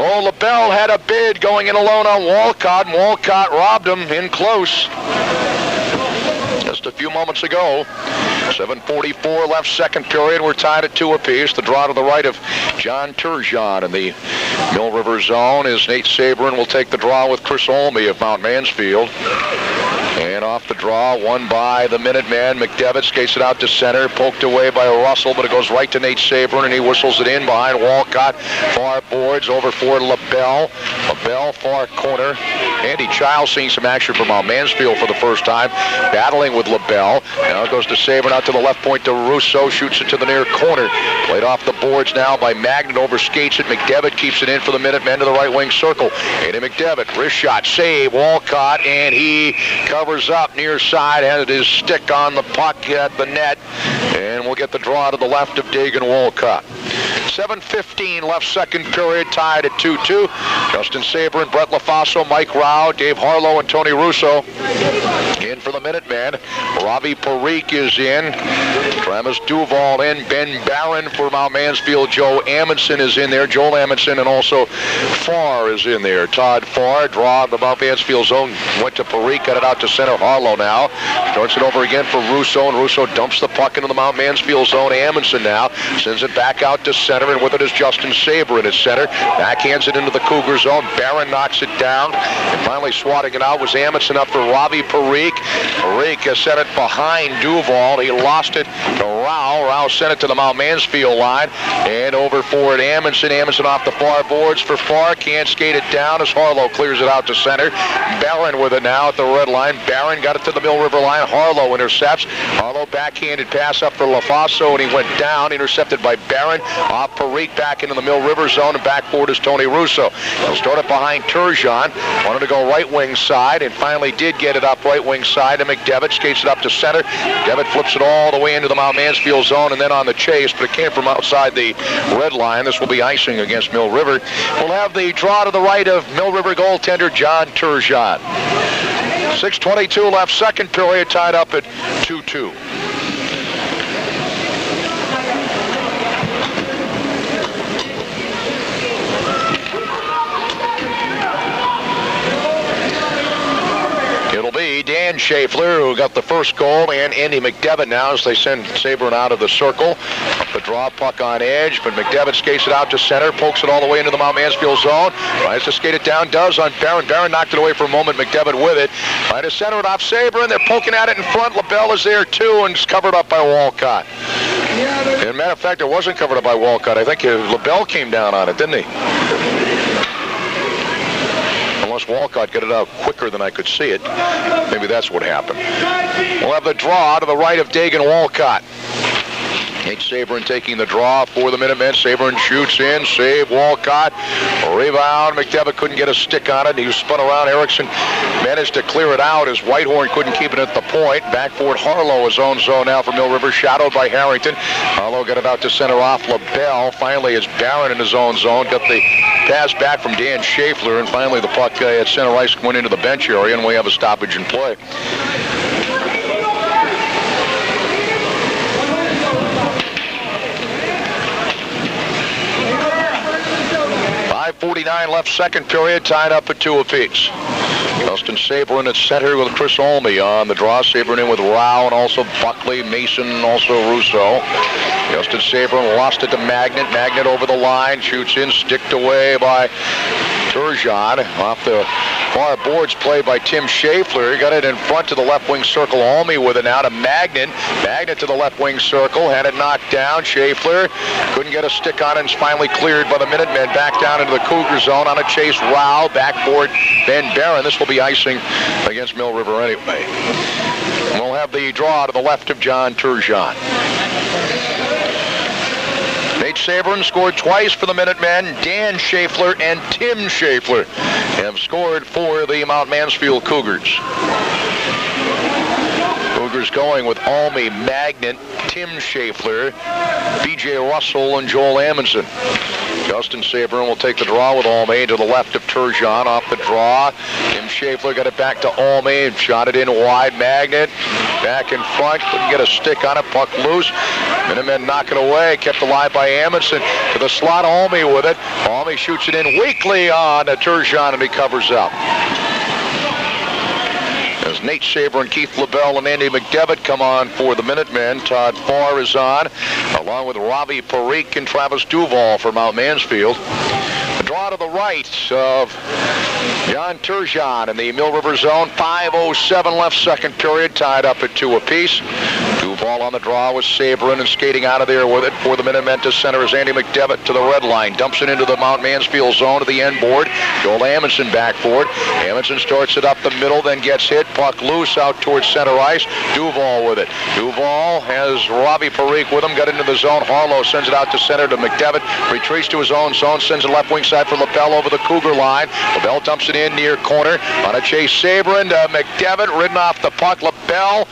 Oh, LaBelle had a bid going in alone on Walcott, and Walcott robbed him in close just a few moments ago. 7:44 left, second period. We're tied at 2 apiece. The draw to the right of John Turgeon in the Mill River zone is Nate Sabrin will take the draw with Chris Olney of Mount Mansfield. And off the draw, won by the Minuteman. McDevitt skates it out to center, poked away by Russell, but it goes right to Nate Sabrin, and he whistles it in behind Walcott. Far boards over for LaBelle. LaBelle, far corner. Andy Childs seeing some action from Mount Mansfield for the first time, battling with LaBelle. Now it goes to Sabrin out to the left point to Russo, shoots it to the near corner. Played off the boards now by Magnet, over skates it. McDevitt keeps it in for the Minutemen to the right wing circle. Andy McDevitt, wrist shot, save, Walcott, and he covers up near side, had his stick on the puck at the net, and we'll get the draw to the left of Dagan Walcott. 7:15 left, second period, tied at 2-2. Justin Sabrin, Brett LaFaso, Mike Rao, Dave Harlow, and Tony Russo in for the Minutemen. Robbie Parikh is in. Travis Duval in. Ben Barron for Mount Mansfield. Joe Amundsen is in there. Joel Amundsen, and also Farr is in there. Todd Farr, draw the Mount Mansfield zone, went to Parikh, got it out to center. Harlow now starts it over again for Russo, and Russo dumps the puck into the Mount Mansfield zone. Amundsen now sends it back out to center, and with it is Justin Sabrin at center. Backhands it into the Cougar zone. Barron knocks it down, and finally swatting it out was Amundsen up for Robbie Parikh. Parikh has set it behind Duval. He lost it to Rao. Rao sent it to the Mount Mansfield line, and over for it Amundsen. Amundsen off the far boards for Farr. Can't skate it down as Harlow clears it out to center. Barron with it now at the red line. Barron got it to the Mill River line. Harlow intercepts. Harlow backhanded pass up for LaFaso, and he went down, intercepted by Barron. Off Parikh back into the Mill River zone, and backboard is Tony Russo. He'll start it behind Turgeon. Wanted to go right wing side, and finally did get it up right wing side to McDevitt. Skates it up to center. McDevitt flips it all the way into the Mount Mansfield zone, and then on the chase, but it came from outside the red line. This will be icing against Mill River. We'll have the draw to the right of Mill River goaltender John Turgeon. 6:22 left, second period, tied up at 2-2. It'll be Dan Schaeffler who got the first goal, and Andy McDevitt now as they send Sabrin out of the circle. Up the draw, puck on edge, but McDevitt skates it out to center, pokes it all the way into the Mount Mansfield zone. Tries to skate it down, does on Barron. Barron knocked it away for a moment, McDevitt with it. Trying to center it off Sabrin. They're poking at it in front. LaBelle is there too, and it's covered up by Walcott. As a matter of fact, it wasn't covered up by Walcott. I think LaBelle came down on it, didn't he? Unless Walcott got it out quicker than I could see it. Maybe that's what happened. We'll have the draw to the right of Dagan Walcott. Nate Sabrin taking the draw for the Minutemen. Sabrin shoots in, save Walcott. Rebound, McDevitt couldn't get a stick on it. He was spun around. Erickson managed to clear it out as Whitehorn couldn't keep it at the point. Back forward, Harlow is own zone now for Mill River, shadowed by Harrington. Harlow got it out to center off LaBelle. Finally, it's Barron in his own zone. Got the pass back from Dan Schaeffler, and finally the puck at center ice went into the bench area, and we have a stoppage in play. 5:49 left, second period, tied up at 2 apiece. Justin Sabrin at center with Chris Olney on the draw. Sabrin in with Rao and also Buckley, Mason, and also Russo. Justin Sabrin lost it to Magnet. Magnet over the line, shoots in, sticked away by Turgeon off the far boards, play by Tim Schaeffler. Got it in front to the left wing circle. Almy with it now to Magnet. Magnet to the left wing circle. Had it knocked down. Schaeffler couldn't get a stick on it. And it's finally cleared by the Minutemen. Back down into the Cougar zone on a chase. Rao. Backboard Ben Barron. This will be icing against Mill River anyway. We'll have the draw to the left of John Turgeon. Nate Sabrin scored twice for the Minutemen. Dan Schaeffler and Tim Schaeffler have scored for the Mount Mansfield Cougars. Cougars going with Almy, Magnet, Tim Schaeffler, B.J. Russell, and Joel Amundsen. Justin Sabrin will take the draw with Almy to the left of Turgeon off the draw. Tim Schaeffler got it back to Almy and shot it in wide. Magnet back in front, couldn't get a stick on it, puck loose. Minutemen knock it away, kept alive by Amundsen to the slot. Almy with it. Almy shoots it in weakly on Turgeon, and he covers up. As Nate Sabrin, Keith LaBelle, and Andy McDevitt come on for the Minutemen. Todd Farr is on, along with Ravi Parikh and Travis Duval for Mount Mansfield. The draw to the right of John Turgeon in the Mill River zone. 5:07 left, second period, tied up at 2 apiece. Duval on the draw with Sabrin, and skating out of there with it for the Minutemen to center is Andy McDevitt to the red line. Dumps it into the Mount Mansfield zone to the end board. Joel Amundsen back for it. Amundsen starts it up the middle, then gets hit. Puck loose out towards center ice. Duval with it. Duval has Ravi Parikh with him. Got into the zone. Harlow sends it out to center to McDevitt. Retreats to his own zone. Sends it left wing side for LaBelle over the Cougar line. LaBelle dumps it in near corner. On a chase, Sabrin to McDevitt. Ridden off the puck. LaBelle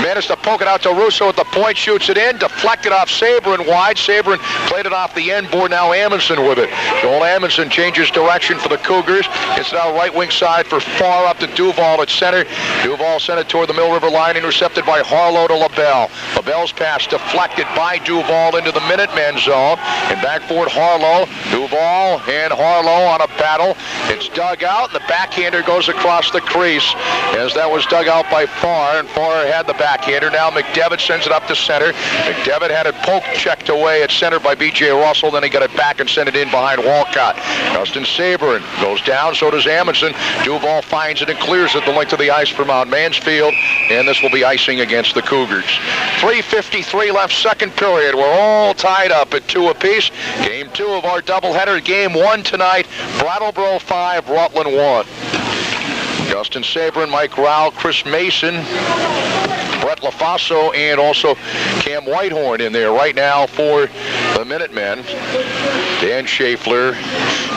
managed to poke it out to Russo at the point. Shoots it in. Deflected off Sabrin wide. Sabrin played it off the end board. Now Amundsen with it. Joel Amundsen changes direction for the Cougars. It's now right wing side for Farr up to Duval at center. Duval sent it toward the Mill River line, intercepted by Harlow to LaBelle. LaBelle's pass deflected by Duval into the Minutemen zone. And back forward Harlow. Duval and Harlow on a battle. It's dug out, and the backhander goes across the crease as that was dug out by Farr, and Farr had the backhander. Now McDevitt sends it up to center. McDevitt had it poke checked away at center by B.J. Russell. Then he got it back and sent it in behind Walcott. Justin Sabrin goes down, so does Amundsen. Duval finds it and clears it the length of the ice for Mount Mansfield, and this will be icing against the Cougars. 3:53 left, second period. We're all tied up at 2 apiece. Game 2 of our doubleheader. Game 1 tonight. Brattleboro 5, Rutland 1. Justin Sabrin, Mike Rao, Chris Mason, Brett LaFaso, and also Cam Whitehorn in there right now for the Minutemen. Dan Schaeffler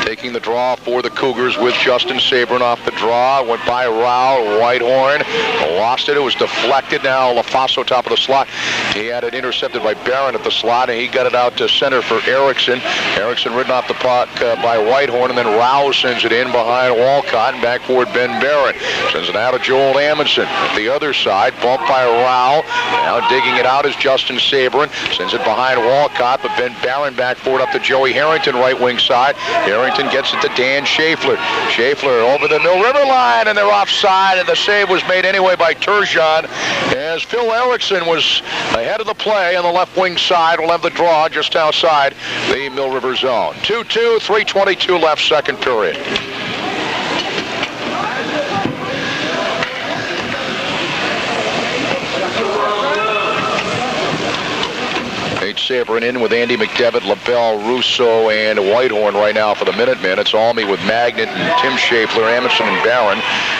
taking the draw for the Cougars with Justin Sabrin off the draw. Went by Rao, Whitehorn, lost it. It was deflected. Now LaFaso top of the slot. He had it intercepted by Barron at the slot, and he got it out to center for Erickson. Erickson ridden off the puck by Whitehorn, and then Rao sends it in behind Walcott, and back forward Ben Barron. Sends it out to Joel Amundsen. At the other side, bumped by Rao. Now digging it out is Justin Sabrin. Sends it behind Walcott, but Ben Barron back forward up to Joey Harrington, right wing side. Harrington gets it to Dan Schaeffler. Schaeffler over the Mill River line, and they're offside, and the save was made anyway by Turgeon, as Phil Erickson was ahead of the play on the left wing side. We'll have the draw just outside the Mill River zone. 2-2, 3:22 left, second period. Sabrin in with Andy McDevitt, LaBelle, Russo, and Whitehorn right now for the Minutemen. It's Almy with Magnet and Tim Schaeffler, Amundsen, and Barron.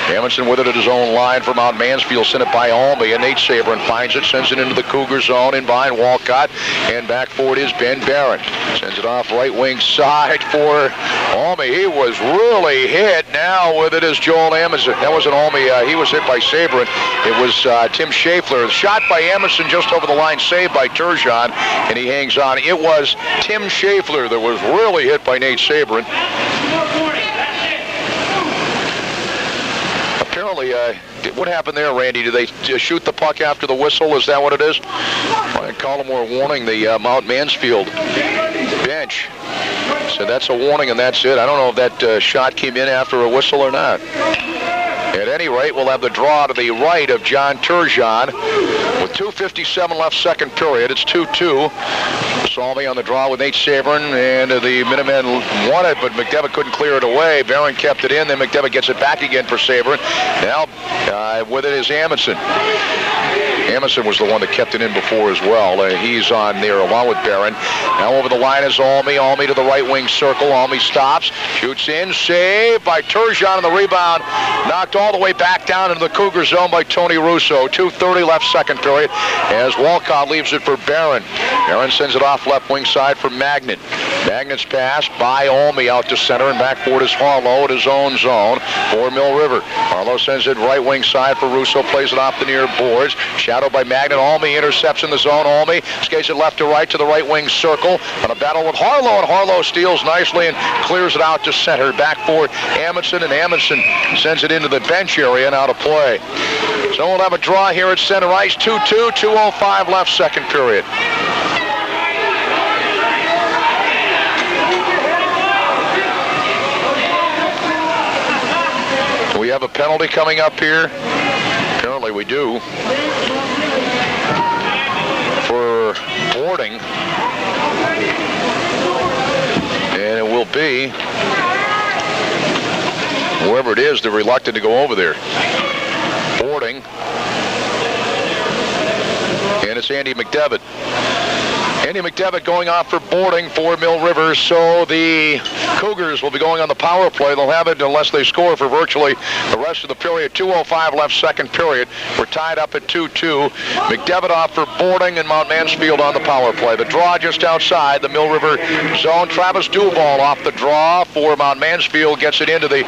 Amundsen with it at his own line for Mount Mansfield. Sent it by Almy, and Nate Sabrin finds it, sends it into the Cougar zone in behind Walcott, and back forward is Ben Barron. Sends it off right wing side for Almy. He was really hit. Now with it is Joel Amundsen. That wasn't Almy. He was hit by Sabrin. It was Tim Schaeffler. Shot by Amundsen just over the line, saved by Turgeon, and he hangs on. It was Tim Schaeffler that was really hit by Nate Sabrin. Apparently, what happened there, Randy? Did they shoot the puck after the whistle? Is that what it is? I call them more warning, the Mount Mansfield bench. So that's a warning, and that's it. I don't know if that shot came in after a whistle or not. It any rate, we'll have the draw to the right of John Turgeon. With 2:57 left second period, it's 2-2. Salmi on the draw with Nate Saberin, and the Minutemen won it, but McDevitt couldn't clear it away. Barron kept it in, then McDevitt gets it back again for Saberin. Now with it is Amundsen. Amundsen was the one that kept it in before as well. He's on there along with Barron. Now over the line is Almy. Almy to the right wing circle. Almy stops, shoots in, saved by Turgeon, and the rebound knocked all the way back down into the Cougar zone by Tony Russo. 2:30 left second period as Walcott leaves it for Barron. Barron sends it off left wing side for Magnet. Magnet's pass by Almy out to center, and back forward is Harlow at his own zone for Mill River. Harlow sends it right wing side for Russo, plays it off the near boards. Shadowed by Magnet. Almy intercepts in the zone. Almy skates it left to right to the right wing circle on a battle with Harlow, and Harlow steals nicely and clears it out to center. Back for Amundsen, and Amundsen sends it into the bench area and out of play. So we'll have a draw here at center ice. 2-2, 2:05 left second period. We have a penalty coming up here. Apparently we do. For boarding. And it will be, whoever it is, they're reluctant to go over there. Boarding. And it's Andy McDevitt. Andy McDevitt going off for boarding for Mill River, so the Cougars will be going on the power play. They'll have it unless they score for virtually the rest of the period. 2:05 left second period. We're tied up at 2-2. McDevitt off for boarding, and Mount Mansfield on the power play. The draw just outside the Mill River zone. Travis Duval off the draw for Mount Mansfield, gets it into the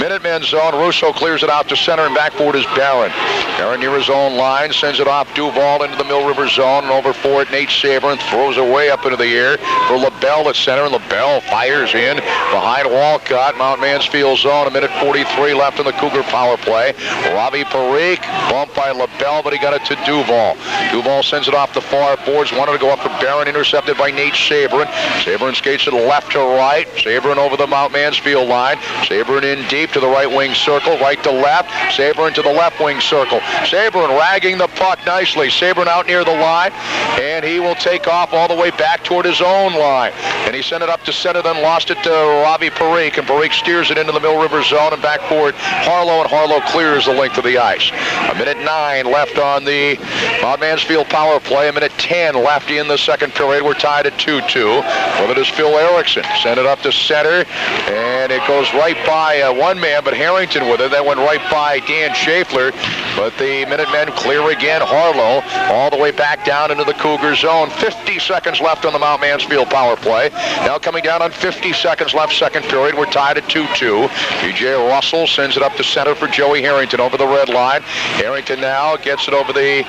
Minutemen zone. Russo clears it out to center, and back forward is Barron. Barron near his own line, sends it off Duval into the Mill River zone, and over for it Nate Saberin throws it way up into the air for LaBelle at center, and LaBelle fires in behind Walcott. Mount Mansfield zone, 1:43 left in the Cougar power play. Robbie Parikh bumped by LaBelle, but he got it to Duval. Duval sends it off the far boards, wanted to go up for Barron, intercepted by Nate Saberin. Saberin skates it left to right. Saberin over the Mount Mansfield line. Saberin in deep to the right wing circle, right to left. Saberin to the left wing circle. Saberin ragging the puck nicely. Saberin out near the line, and he will take off all the way back toward his own line. And he sent it up to center, then lost it to Robbie Parikh, and Parikh steers it into the Mill River zone and back forward Harlow, and Harlow clears the length of the ice. 1:09 left on the Mount Mansfield power play. 1:10 left in the second period. We're tied at 2-2. With it is Phil Erickson. Sent it up to center, and it goes right by one man, but Harrington with it. That went right by Dan Schaeffler, but the Minutemen clear again. Harlow all the way back down into the Cougar zone. 50 seconds left on the Mount Mansfield power play. Now coming down on 50 seconds left second period. We're tied at 2-2. B.J. Russell sends it up to center for Joey Harrington over the red line. Harrington now gets it over the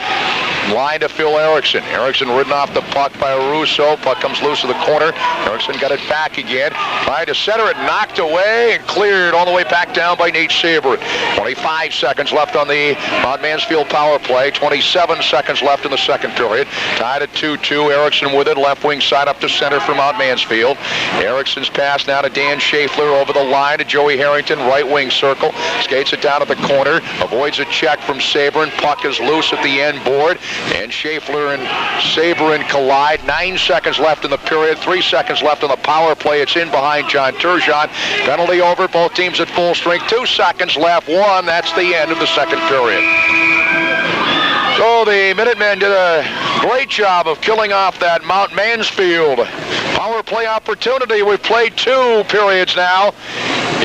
line to Phil Erickson. Erickson ridden off the puck by Russo. Puck comes loose to the corner. Erickson got it back again. Tried to center it, knocked away, and cleared all the way back down by Nate Saberin. 25 seconds left on the Mount Mansfield power play. 27 seconds left in the second period. Tied at 2-2. Erickson with it, left wing side up to center for Mount Mansfield. Erickson's pass now to Dan Schaeffler over the line to Joey Harrington, right wing circle. Skates it down at the corner, avoids a check from Saberin. Puck is loose at the end board, and Schaeffler and Saberin collide. 9 seconds left in the period, 3 seconds left on the power play. It's in behind John Turgeon. Penalty over, both teams at full strength. 2 seconds left, 1. That's the end of the second period. So the Minutemen did a great job of killing off that Mount Mansfield power play opportunity. We've played 2 periods now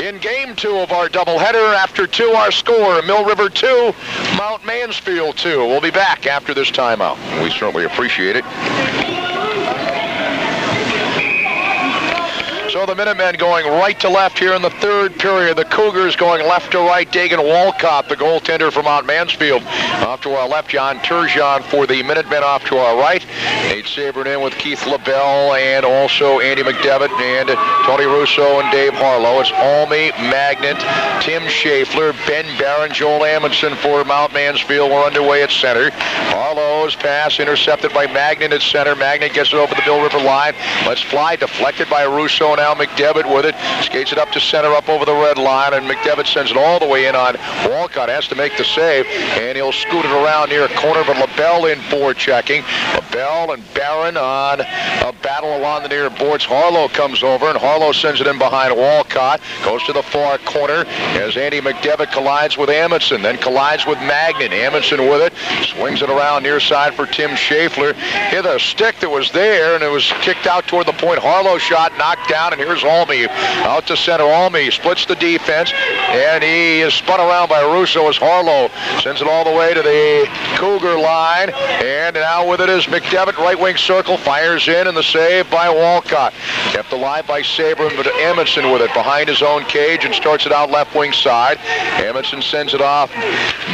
in game 2 of our doubleheader. After 2, our score, Mill River 2, Mount Mansfield 2. We'll be back after this timeout. We certainly appreciate it. So the Minutemen going right to left here in the third period. The Cougars going left to right. Dagan Walcott, the goaltender for Mount Mansfield. Off to our left, John Turgeon for the Minutemen off to our right. Nate Saberin in with Keith LaBelle and also Andy McDevitt and Tony Russo and Dave Harlow. It's Almy, Magnet, Tim Schaeffler, Ben Barron, Joel Amundsen for Mount Mansfield. We're underway at center. Harlow's pass intercepted by Magnet at center. Magnet gets it over the Mill River line. Let's fly, deflected by Russo now now McDevitt with it. Skates it up to center, up over the red line, and McDevitt sends it all the way in on Walcott. Has to make the save, and he'll scoot it around near corner, but LaBelle in for checking. LaBelle and Barron on a battle along the near boards. Harlow comes over, and Harlow sends it in behind Walcott. Goes to the far corner as Andy McDevitt collides with Amundsen, then collides with Magnan. Amundsen with it, swings it around near side for Tim Schaeffler. Hit a stick that was there, and it was kicked out toward the point. Harlow shot, knocked down, and here's Almy out to center. Almy splits the defense, and he is spun around by Russo as Harlow sends it all the way to the Cougar line, and now with it is McDevitt, right wing circle, fires in, and the save by Walcott. Kept alive by Sabrin, but Amundsen with it behind his own cage and starts it out left wing side. Amundsen sends it off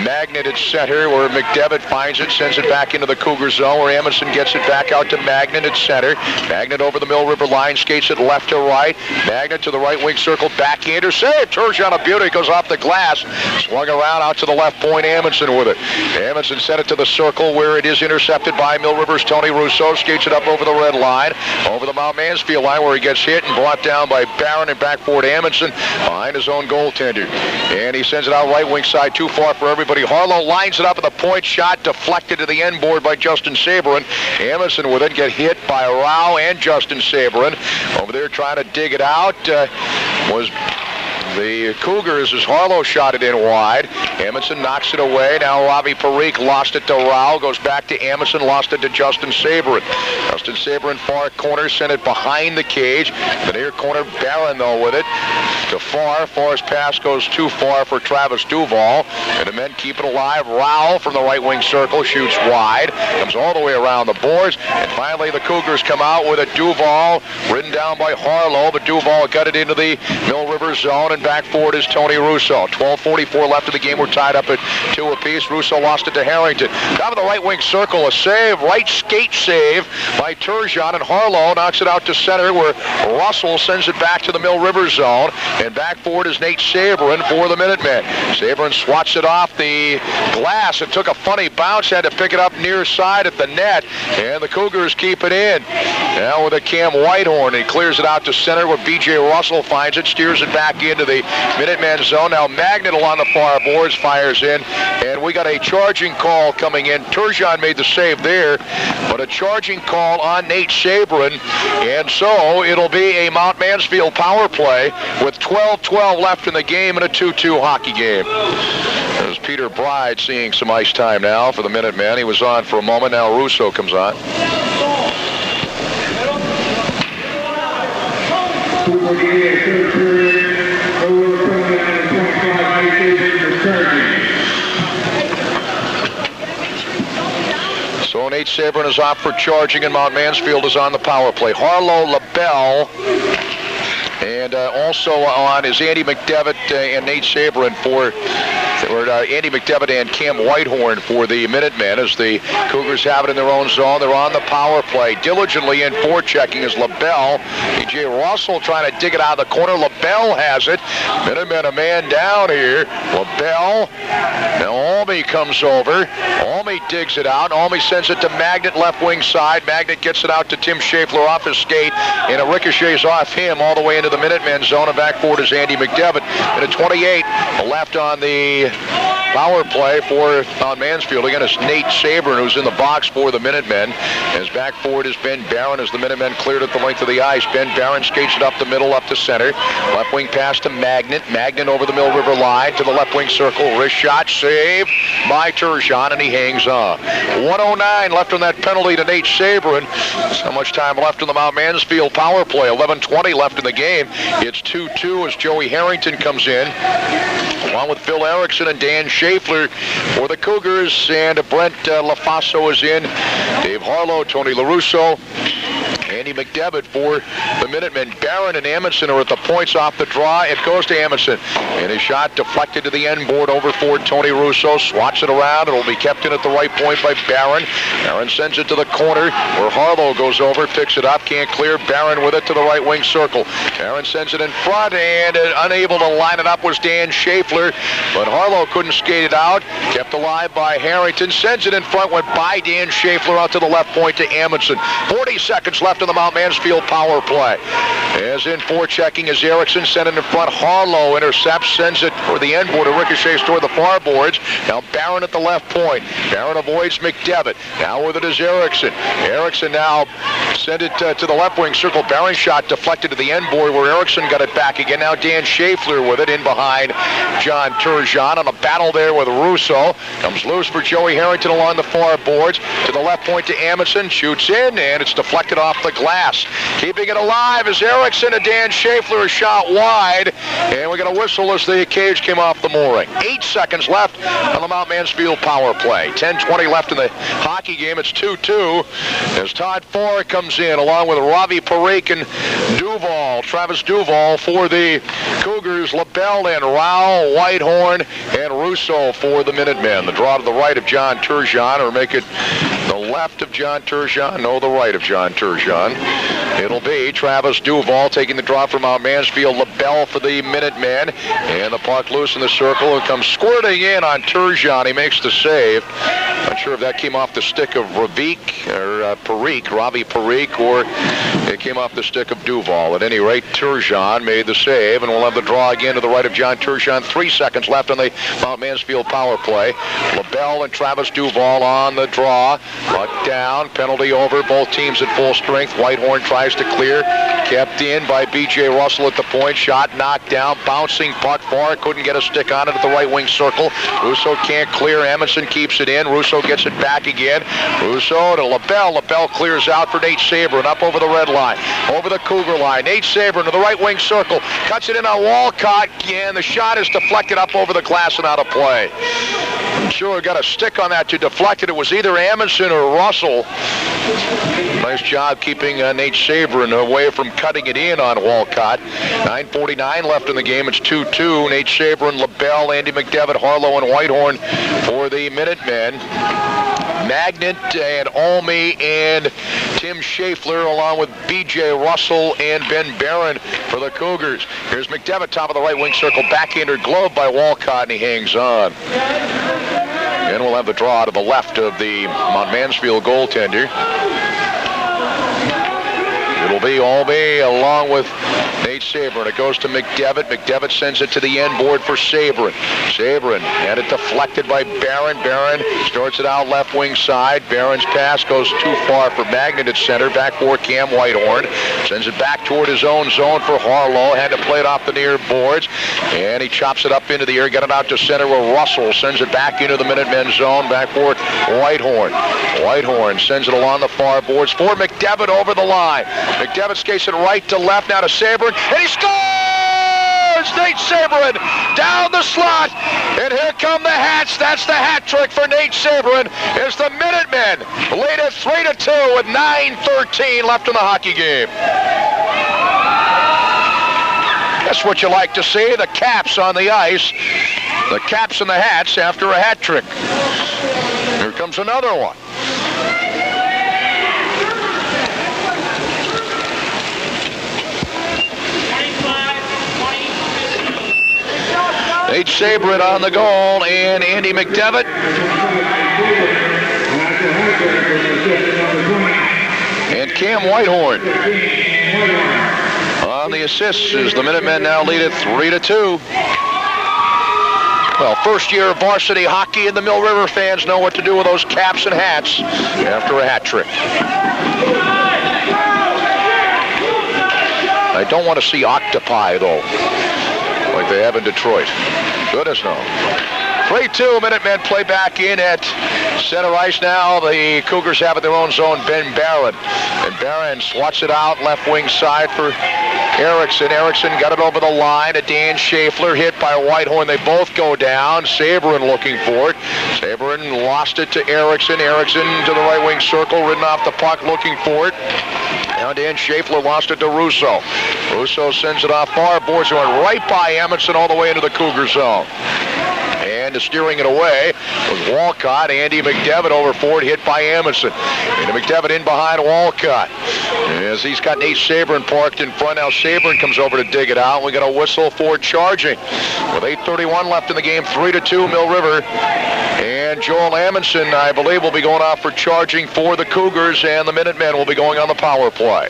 Magnet at center, where McDevitt finds it, sends it back into the Cougar zone, where Amundsen gets it back out to Magnet at center. Magnet over the Mill River line, skates it left to right. Magnet to the right wing circle, backhander, save. Turgeon, a beauty, goes off the glass. Swung around out to the left point, Amundsen with it. Amundsen sent it to the circle, where it is intercepted by Mill River's Tony Russo. Skates it up over the red line, over the Mount Mansfield line, where he gets hit and brought down by Barron, and back forward Amundsen behind his own goaltender. And he sends it out right wing side, too far for everybody. Harlow lines it up at the point, shot deflected to the end board by Justin Sabrin. Amundsen with it, get hit by Rao and Justin Sabrin. Over there trying to dig it out was the Cougars as Harlow shot it in wide. Amundsen knocks it away. Now Ravi Parikh lost it to Rao. Goes back to Amundsen. Lost it to Justin Sabrin. Justin Sabrin far corner. Sent it behind the cage. The near corner. Barron though with it. To Farr. Farr's pass goes too far for Travis Duval. And the men keep it alive. Rao from the right wing circle shoots wide. Comes all the way around the boards. And finally the Cougars come out with a Duval ridden down by Harlow. But Duval got it into the Mill River zone, and back forward is Tony Russo. 12:44 left of the game. We're tied up at 2 apiece. Russo lost it to Harrington. Top of the right wing circle, a save, right skate save by Turgeon, and Harlow knocks it out to center, where Russell sends it back to the Mill River zone, and back forward is Nate Sabrin for the Minutemen. Sabrin swats it off the glass. It took a funny bounce, had to pick it up near side at the net, and the Cougars keep it in. Now with a Cam Whitehorn, he clears it out to center, where B.J. Russell finds it, steers it back into the Minutemen zone. Now Magnet along the far boards, fires in, and we got a charging call coming in. Turgeon made the save there, but a charging call on Nate Sabrin, and so it'll be a Mount Mansfield power play with 12:12 left in the game in a 2-2 hockey game. There's Peter Bride seeing some ice time now for the Minutemen. He was on for a moment. Now Russo comes on. So Nate Sabrin is off for charging, and Mount Mansfield is on the power play. Harlow, LaBelle, and also on is Andy McDevitt and Nate Sabrin for Andy McDevitt and Cam Whitehorn for the Minutemen, as the Cougars have it in their own zone. They're on the power play. Diligently in forechecking is LaBelle. B.J. Russell trying to dig it out of the corner. LaBelle has it. Minutemen a man down here. LaBelle. Now Almy comes over. Almy digs it out. Almy sends it to Magnet left wing side. Magnet gets it out to Tim Schaeffler off his skate, and it ricochets off him all the way into the Minutemen zone, and back forward is Andy McDevitt. And at 28 left on the power play for Mansfield. Again, it's Nate Sabrin who's in the box for the Minutemen. As back forward is Ben Barron as the Minutemen cleared at the length of the ice. Ben Barron skates it up the middle, up to center. Left wing pass to Magnet. Magnet over the Mill River line to the left wing circle. Wrist shot, save by Turgeon, and he hangs on. 1:09 left on that penalty to Nate Sabrin. So much time left in the Mount Mansfield power play. 11:20 left in the game. It's 2-2 as Joey Harrington comes in, along with Phil Erickson and Dan Schaeffler for the Cougars, and Brent LaFaso is in. Dave Harlow, Tony LaRusso, Andy McDevitt for the Minutemen. Barron and Amundsen are at the points off the draw. It goes to Amundsen, and his shot deflected to the end board over for Tony Russo. Swats it around. It'll be kept in at the right point by Barron. Barron sends it to the corner, where Harlow goes over, picks it up, can't clear. Barron with it to the right wing circle. Barron sends it in front, and unable to line it up was Dan Schaeffler, but Harlow couldn't skate it out. Kept alive by Harrington. Sends it in front, went by Dan Schaeffler out to the left point to Amundsen. 40 seconds left in the Mount Mansfield power play. As in forechecking is Erickson, sent it in front. Harlow intercepts, sends it for the end board. It ricochets toward the far boards. Now Barron at the left point. Barron avoids McDevitt. Now with it is Erickson. Erickson now send it to the left wing circle. Barron shot deflected to the end board where Erickson got it back again. Now Dan Schaeffler with it in behind John Turgeon on a battle there with Russo. Comes loose for Joey Harrington along the far boards. To the left point to Amundsen. Shoots in, and it's deflected off the glass. Keeping it alive is Erickson, and Dan Schaeffler is shot wide. And we got a whistle as the cage came off the mooring. 8 seconds left on the Mount Mansfield power play. 10:20 left in the hockey game. It's 2-2 as Todd Farr comes in along with Ravi Parikh and Duval. Travis Duval for the Cougars. LaBelle and Rao, Whitehorn, and Russo for the Minutemen. The draw to the right of John Turgeon, or make it the left of John Turgeon. No, the right of John Turgeon. It'll be Travis Duval taking the draw from Mount Mansfield. LaBelle for the Minutemen. And the puck loose in the circle. It comes squirting in on Turgeon. He makes the save. Not sure if that came off the stick of Ravi Parikh, or it came off the stick of Duval. At any rate, Turgeon made the save, and we'll have the draw again to the right of John Turgeon. 3 seconds left on the Mount Mansfield power play. LaBelle and Travis Duval on the draw. Puck down, penalty over, both teams at full strength. Whitehorn tries to clear, kept in by B.J. Russell at the point. Shot knocked down, bouncing puck far, couldn't get a stick on it at the right wing circle. Russo can't clear, Amundsen keeps it in. Russo gets it back again. Russo to LaBelle. LaBelle clears out for Nate Sabrin, up over the red line, over the Cougar line. Nate Sabrin to the right wing circle, cuts it in on Walcott, and the shot is deflected up over the glass and out of play. I'm sure it got a stick on that to deflect it. It was either Amundsen or Russell. Nice job keeping Nate Sabrin away from cutting it in on Walcott. 9:49 left in the game. It's 2-2. Nate Sabrin, LaBelle, Andy McDevitt, Harlow, and Whitehorn for the Minutemen. Magnet and Olney and Tim Schaeffler along with B.J. Russell and Ben Barron for the Cougars. Here's McDevitt, top of the right wing circle, backhanded glove by Walcott, and he hangs on. And we'll have the draw to the left of the Mount Mansfield goaltender. It'll be Olney along with Nate Sabrin. It goes to McDevitt. McDevitt sends it to the end board for Sabrin. Sabrin had it deflected by Barron. Barron starts it out left wing side. Barron's pass goes too far for Magnet at center. Back for Cam Whitehorn. Sends it back toward his own zone for Harlow. Had to play it off the near boards. And he chops it up into the air. Got it out to center where Russell sends it back into the Minutemen zone. Back for Whitehorn. Whitehorn sends it along the far boards for McDevitt over the line. McDevitt skates it right to left, now to Sabrin, and he scores! Nate Sabrin down the slot, and here come the Hats. That's the hat trick for Nate Sabrin as the Minutemen lead it 3-2 with 9:13 left in the hockey game. That's what you like to see, the Caps on the ice. The Caps and the Hats after a hat trick. Here comes another one. Nate Sabrin on the goal, and Andy McDevitt. And Cam Whitehorn on the assists as the Minutemen now lead it 3-2. Well, first year of varsity hockey, and the Mill River fans know what to do with those caps and hats after a hat trick. I don't want to see octopi, though, like they have in Detroit. Goodness no. 3-2, Minutemen play back in at center ice now. The Cougars have it their own zone, Ben Barron. And Barron swats it out left wing side for Erickson. Erickson got it over the line. A Dan Schaeffler hit by Whitehorn. They both go down. Sabrin looking for it. Sabrin lost it to Erickson. Erickson to the right wing circle, ridden off the puck looking for it. Now Dan Schaeffler lost it to Russo. Russo sends it off far boards. It went right by Amundsen all the way into the Cougar zone. And and steering it away was Walcott. Andy McDevitt over for it, hit by Amundsen. And McDevitt in behind Walcott. As he's got Nate Sabrin parked in front. Now Sabrin comes over to dig it out. We got a whistle for charging. With 8:31 left in the game, 3-2 Mill River. And Joel Amundsen, I believe, will be going off for charging for the Cougars, and the Minutemen will be going on the power play.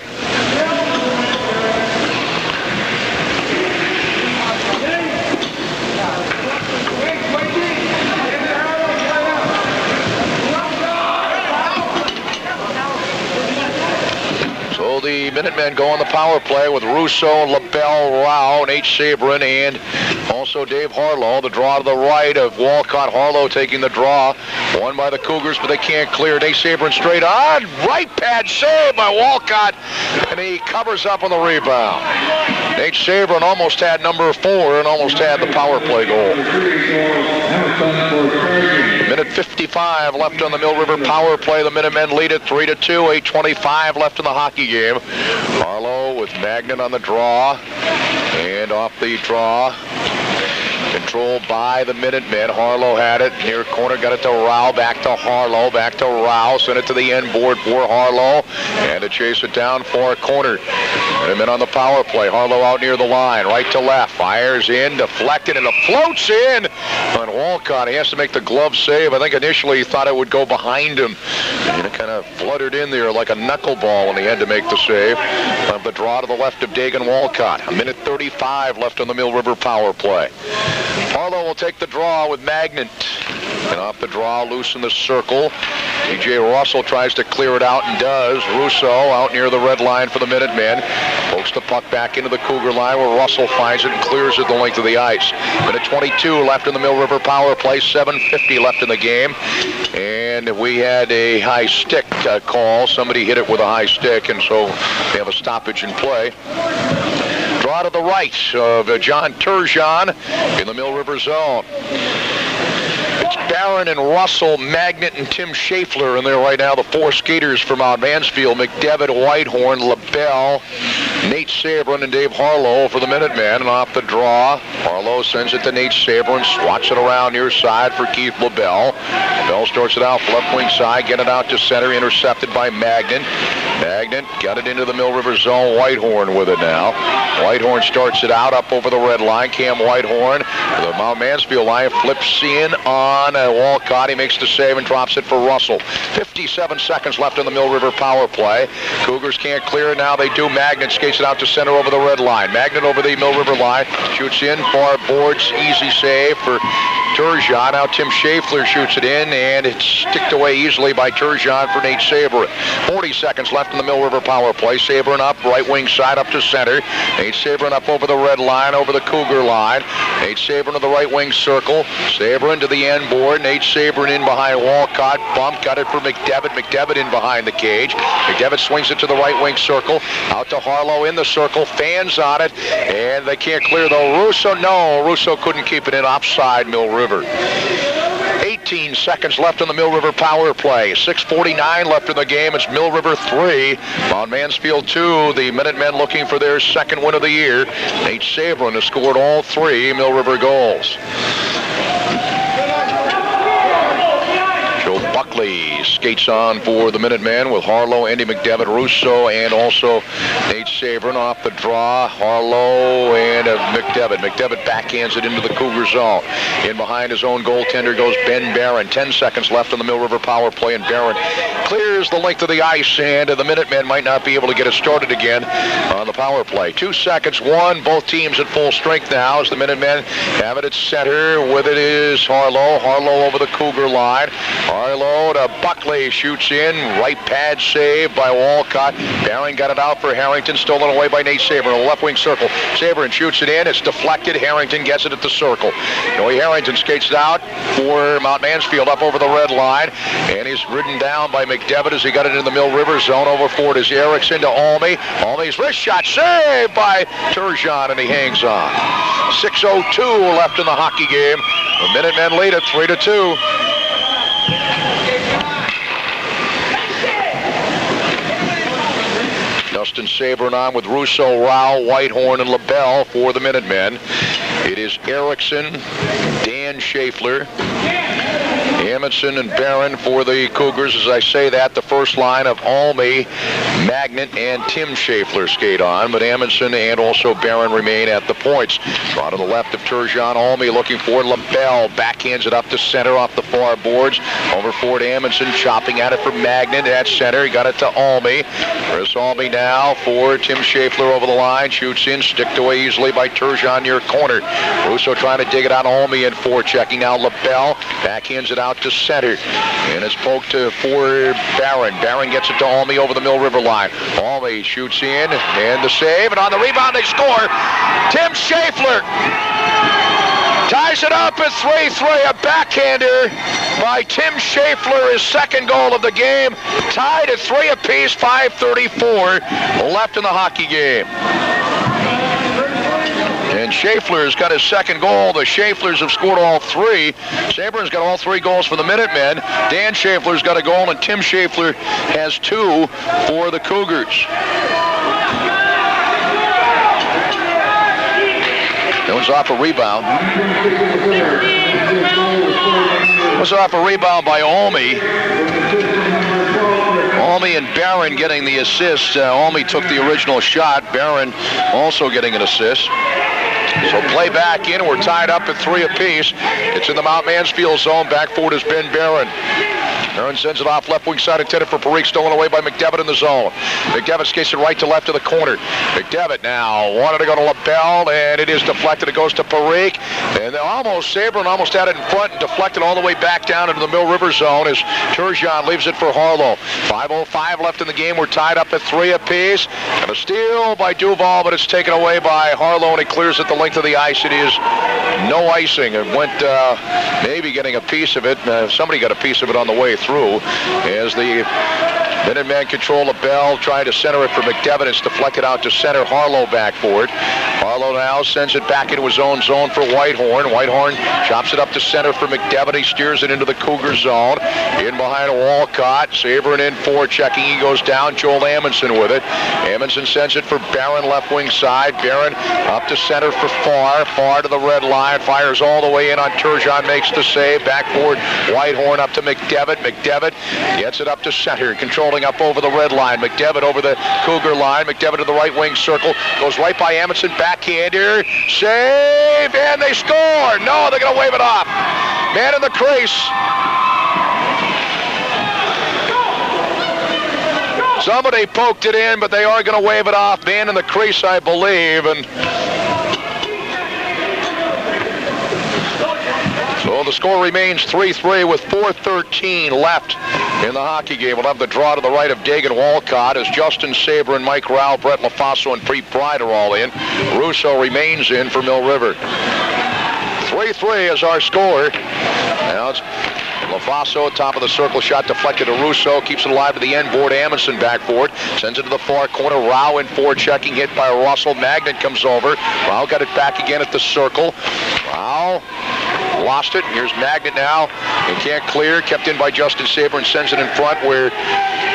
So the Minutemen go on the power play with Russo, LaBelle, Rao, Nate Sabrin, and also Dave Harlow. The draw to the right of Walcott. Harlow taking the draw. Won by the Cougars, but they can't clear. Nate Sabrin straight on. Right pad save by Walcott, and he covers up on the rebound. Nate Sabrin almost had number 4 and almost had the power play goal. Minute 55 left on the Mill River power play. The Minutemen lead it 3-2. 8:25 left in the hockey game. Harlow with Magnan on the draw, and off the draw. Controlled by the Minutemen. Harlow had it near corner, got it to Rao, back to Harlow, back to Rao, sent it to the end board for Harlow, and to chase it down far corner. Minutemen on the power play. Harlow out near the line, right to left, fires in, deflected, and it floats in on Walcott. He has to make the glove save. I think initially he thought it would go behind him, and it kind of fluttered in there like a knuckleball when he had to make the save. The draw to the left of Dagan Walcott. A minute 35 left on the Mill River power play. Harlow will take the draw with Magnan. And off the draw, loose in the circle. T.J. Russell tries to clear it out and does. Russo out near the red line for the Minutemen. Pokes the puck back into the Cougar line where Russell finds it and clears it the length of the ice. Minute 22 left in the Mill River power play. 7:50 left in the game. And we had a high stick call. Somebody hit it with a high stick, and so they have a stoppage in play. Draw to the right of John Turgeon in the Mill River zone. It's Barron and Russell, Magnet, and Tim Schaeffler in there right now. The 4 skaters from Mount Mansfield. McDevitt, Whitehorn, LaBelle, Nate Sabrin, and Dave Harlow for the Minutemen. And off the draw, Harlow sends it to Nate Sabrin, swats it around near side for Keith LaBelle. LaBelle starts it out left wing side, get it out to center, intercepted by Magnan. Magnan got it into the Mill River zone. Whitehorn with it now. Whitehorn starts it out up over the red line. Cam Whitehorn, the Mount Mansfield line, flips in on Walcott. He makes the save and drops it for Russell. 57 seconds left in the Mill River power play. Cougars can't clear it now. They do. Magnan skates it out to center over the red line. Magnan over the Mill River line. Shoots in, far boards. Easy save for Turgeon. Now Tim Schaeffler shoots it in, and it's sticked away easily by Turgeon for Nate Sabrin. 40 seconds left in the Mill River power play. Sabrin up, right wing side up to center. Nate Sabrin up over the red line, over the Cougar line. Nate Sabrin to the right wing circle. Sabrin to the end board. Nate Sabrin in behind Walcott. Bump, got it for McDevitt. McDevitt in behind the cage. McDevitt swings it to the right wing circle. Out to Harlow in the circle. Fans on it, and they can't clear though. Russo couldn't keep it in. Offside, Mill River. 18 seconds left in the Mill River power play. 6:49 left in the game. It's Mill River 3, Mount Mansfield 2. The Minutemen looking for their second win of the year. Nate Sabrin has scored all 3 Mill River goals. Joe Buckley skates on for the Minutemen with Harlow, Andy McDevitt, Russo, and also Nate Sabrin off the draw. Harlow and McDevitt. McDevitt backhands it into the Cougar zone. In behind his own goaltender goes Ben Barron. 10 seconds left on the Mill River power play, and Barron clears the length of the ice, and the Minutemen might not be able to get it started again on the power play. 2 seconds, 1. Both teams at full strength now as the Minutemen have it at center. With it is Harlow. Harlow over the Cougar line. Harlow to Buckley, shoots in, right pad save by Walcott. Barron got it out for Harrington, stolen away by Nate Sabrin in the left wing circle. Sabrin shoots it in, it's deflected. Harrington gets it at the circle. Joey Harrington skates it out for Mount Mansfield up over the red line, and he's ridden down by McDevitt as he got it in the Mill River zone. Over for it is Erickson to Almy. Almy's wrist shot saved by Turgeon, and he hangs on. 6:02 left in the hockey game. The Minutemen lead it 3-2. Dustin Sabrin on with Russo, Rao, Whitehorn, and LaBelle for the Minutemen. It is Erickson, Dan Dan Schaeffler. Amundsen and Barron for the Cougars. As I say that, the first line of Almy, Magnet, and Tim Schaeffler skate on, but Amundsen and also Barron remain at the points. Draw to the left of Turgeon. Almy looking for LaBelle. Backhands it up to center off the far boards. Over forward Amundsen, chopping at it for Magnet at center. He got it to Almy. Chris Almy now for Tim Schaeffler over the line. Shoots in, sticked away easily by Turgeon near corner. Russo trying to dig it out. Almy in four, checking out LaBelle. Backhands it out to center, and it's poked for Barron. Barron gets it to Almy over the Mill River line. Almy shoots in, and the save, and on the rebound they score. Tim Schaeffler ties it up at 3-3. A backhander by Tim Schaeffler, his second goal of the game. Tied at 3 apiece, 5:34 left in the hockey game. And Schaeffler's got his second goal. The Schaefflers have scored all three. Sabern's got all three goals for the Minutemen. Dan Schaeffler's got a goal, and Tim Schaeffler has 2 for the Cougars. That was off a rebound. Was off a rebound by Almy. Almy and Barron getting the assist. Almy took the original shot. Barron also getting an assist. So play back in. We're tied up at 3 apiece. It's in the Mount Mansfield zone. Back forward is Ben Barron. Barron sends it off left wing side, intended for Parikh, stolen away by McDevitt in the zone. McDevitt skates it right to left of the corner. McDevitt now wanted to go to LaBelle, and it is deflected. It goes to Parikh, and Sabern almost had it in front and deflected all the way back down into the Mill River zone as Turgeon leaves it for Harlow. 5:05 left in the game. We're tied up at 3 apiece. And a steal by Duval, but it's taken away by Harlow, and he clears it the length of the ice. It is no icing. It went maybe getting a piece of it. Somebody got a piece of it on the way through as the Minutemen control LaBelle, trying to center it for McDevitt. It's deflected out to center. Harlow back for it. Harlow now sends it back into his own zone for Whitehorn. Whitehorn chops it up to center for McDevitt. He steers it into the Cougar zone. In behind Walcott. Sabern in four, checking. He goes down. Joel Amundsen with it. Amundsen sends it for Barron left wing side. Barron up to center for Far to the red line. Fires all the way in on Turgeon. Makes the save. Back forward. Whitehorn up to McDevitt. McDevitt gets it up to center. Controlling up over the red line. McDevitt over the Cougar line. McDevitt to the right wing circle. Goes right by Amundsen. Backhander. Save. And they score. No, they're going to wave it off. Man in the crease. Somebody poked it in, but they are going to wave it off. Man in the crease, I believe. And so the score remains 3-3 with 4:13 left in the hockey game. We'll have the draw to the right of Dagan Walcott as Justin Sabern, Mike Rao, Brett LaFasso, and Pete Pride are all in. Russo remains in for Mill River. 3-3 is our score. Now it's LaFasso, top of the circle, shot deflected to Russo, keeps it alive to the end board. Amundsen back forward, sends it to the far corner. Rao in four, checking, hit by Russell. Magnet comes over. Rao got it back again at the circle. Rao lost it. Here's Magnet now. He can't clear. Kept in by Justin Sabern, sends it in front where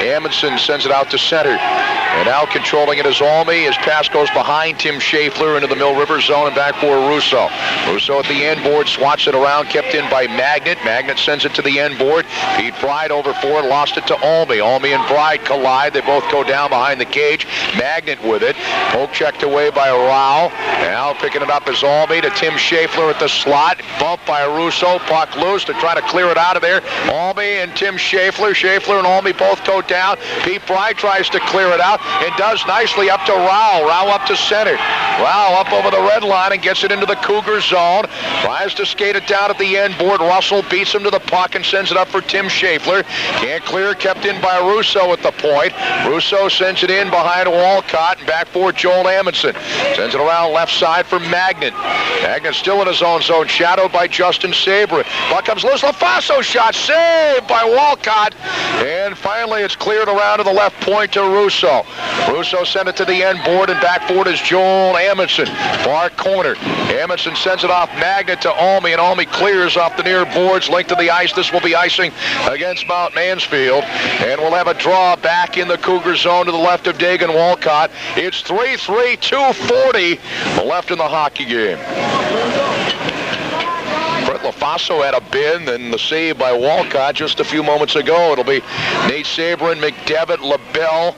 Amundsen sends it out to center. And now controlling it is Almy. His pass goes behind Tim Schaeffler into the Mill River zone and back for Russo. Russo at the end board, swats it around, kept in by Magnet. Magnet sends it to the end board. Pete Pride over for it, lost it to Almy. Almy and Pride collide. They both go down behind the cage. Magnet with it. Poke checked away by Rao. Now picking it up is Almy to Tim Schaeffler at the slot. Bumped by Russo. Puck loose to try to clear it out of there. Almy and Tim Schaeffler. Schaeffler and Almy both go down. Pete Pride tries to clear it out and does nicely up to Rao. Rao up to center. Rao up over the red line and gets it into the Cougar zone. Tries to skate it down at the end board. Russell beats him to the puck and sends it up for Tim Schaeffler. Can't clear. Kept in by Russo at the point. Russo sends it in behind Walcott and back for Joel Amundsen. Sends it around left side for Magnet. Magnet still in his own zone, shadowed by Justin Sabern. Puck comes loose. LaFasso shot. Saved by Walcott. And finally it's cleared around to the left point to Russo. Russo sent it to the end board and back forward is Joel Amundsen. Far corner. Amundsen sends it off Magnet to Almy, and Almy clears off the near boards, length of the ice. This will be icing against Mount Mansfield. And we'll have a draw back in the Cougar zone to the left of Dagan Walcott. It's 3-3, 2:40 left in the hockey game. Brett LaFasso Basso had a bin, and the save by Walcott just a few moments ago. It'll be Nate Sabrin, McDevitt, LaBelle,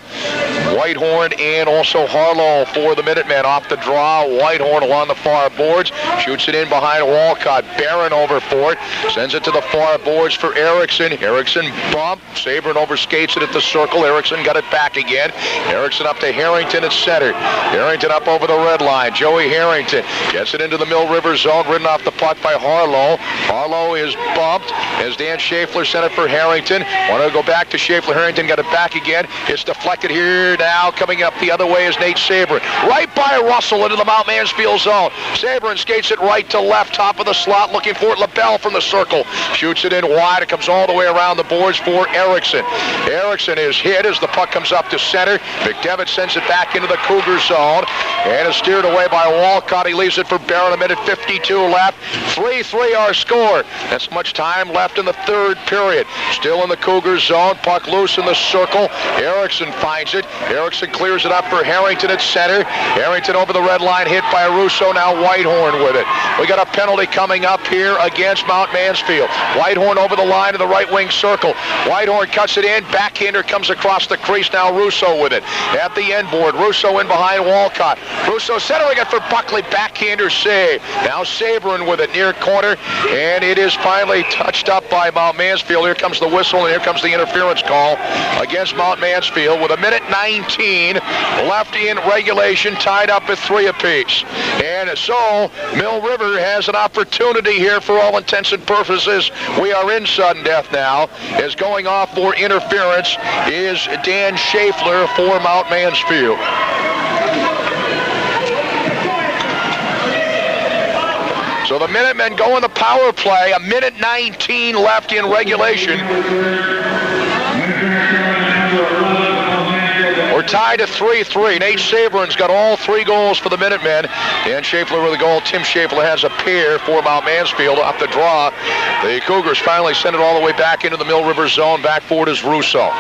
Whitehorn, and also Harlow for the Minutemen off the draw. Whitehorn along the far boards, shoots it in behind Walcott. Barron over for it, sends it to the far boards for Erickson. Erickson bump, Sabrin overskates it at the circle. Erickson got it back again. Erickson up to Harrington at center. Harrington up over the red line. Joey Harrington gets it into the Mill River zone, ridden off the puck by Harlow. Harlow is bumped as Dan Schaeffler sent it for Harrington. Want to go back to Schaeffler. Harrington got it back again. It's deflected here now. Coming up the other way is Nate Sabrin. Right by Russell into the Mount Mansfield zone. Sabrin skates it right to left, top of the slot, looking for it. LaBelle from the circle. Shoots it in wide. It comes all the way around the boards for Erickson. Erickson is hit as the puck comes up to center. McDevitt sends it back into the Cougar zone and is steered away by Walcott. He leaves it for Barron. A minute 52 left. 3-3 our score. That's much time left in the third period. Still in the Cougar zone. Puck loose in the circle. Erickson finds it. Erickson clears it up for Harrington at center. Harrington over the red line, hit by Russo. Now Whitehorn with it. We got a penalty coming up here against Mount Mansfield. Whitehorn over the line to the right wing circle. Whitehorn cuts it in. Backhander comes across the crease. Now Russo with it. At the end board. Russo in behind Walcott. Russo centering it for Buckley. Backhander save. Now Sabrin with it near corner. And it is finally touched up by Mount Mansfield. Here comes the whistle and here comes the interference call against Mount Mansfield with a minute 19 left in regulation, tied up at 3 apiece. And so Mill River has an opportunity here for all intents and purposes. We are in sudden death now, as going off for interference is Dan Schaeffler for Mount Mansfield. So the Minutemen go in the power play, a minute 19 left in regulation. We're tied at 3-3. Nate Sabrin's got all 3 goals for the Minutemen. Dan Schaeffler with a goal. Tim Schaeffler has a pair for Mount Mansfield off the draw. The Cougars finally send it all the way back into the Mill River zone. Back forward is Russo.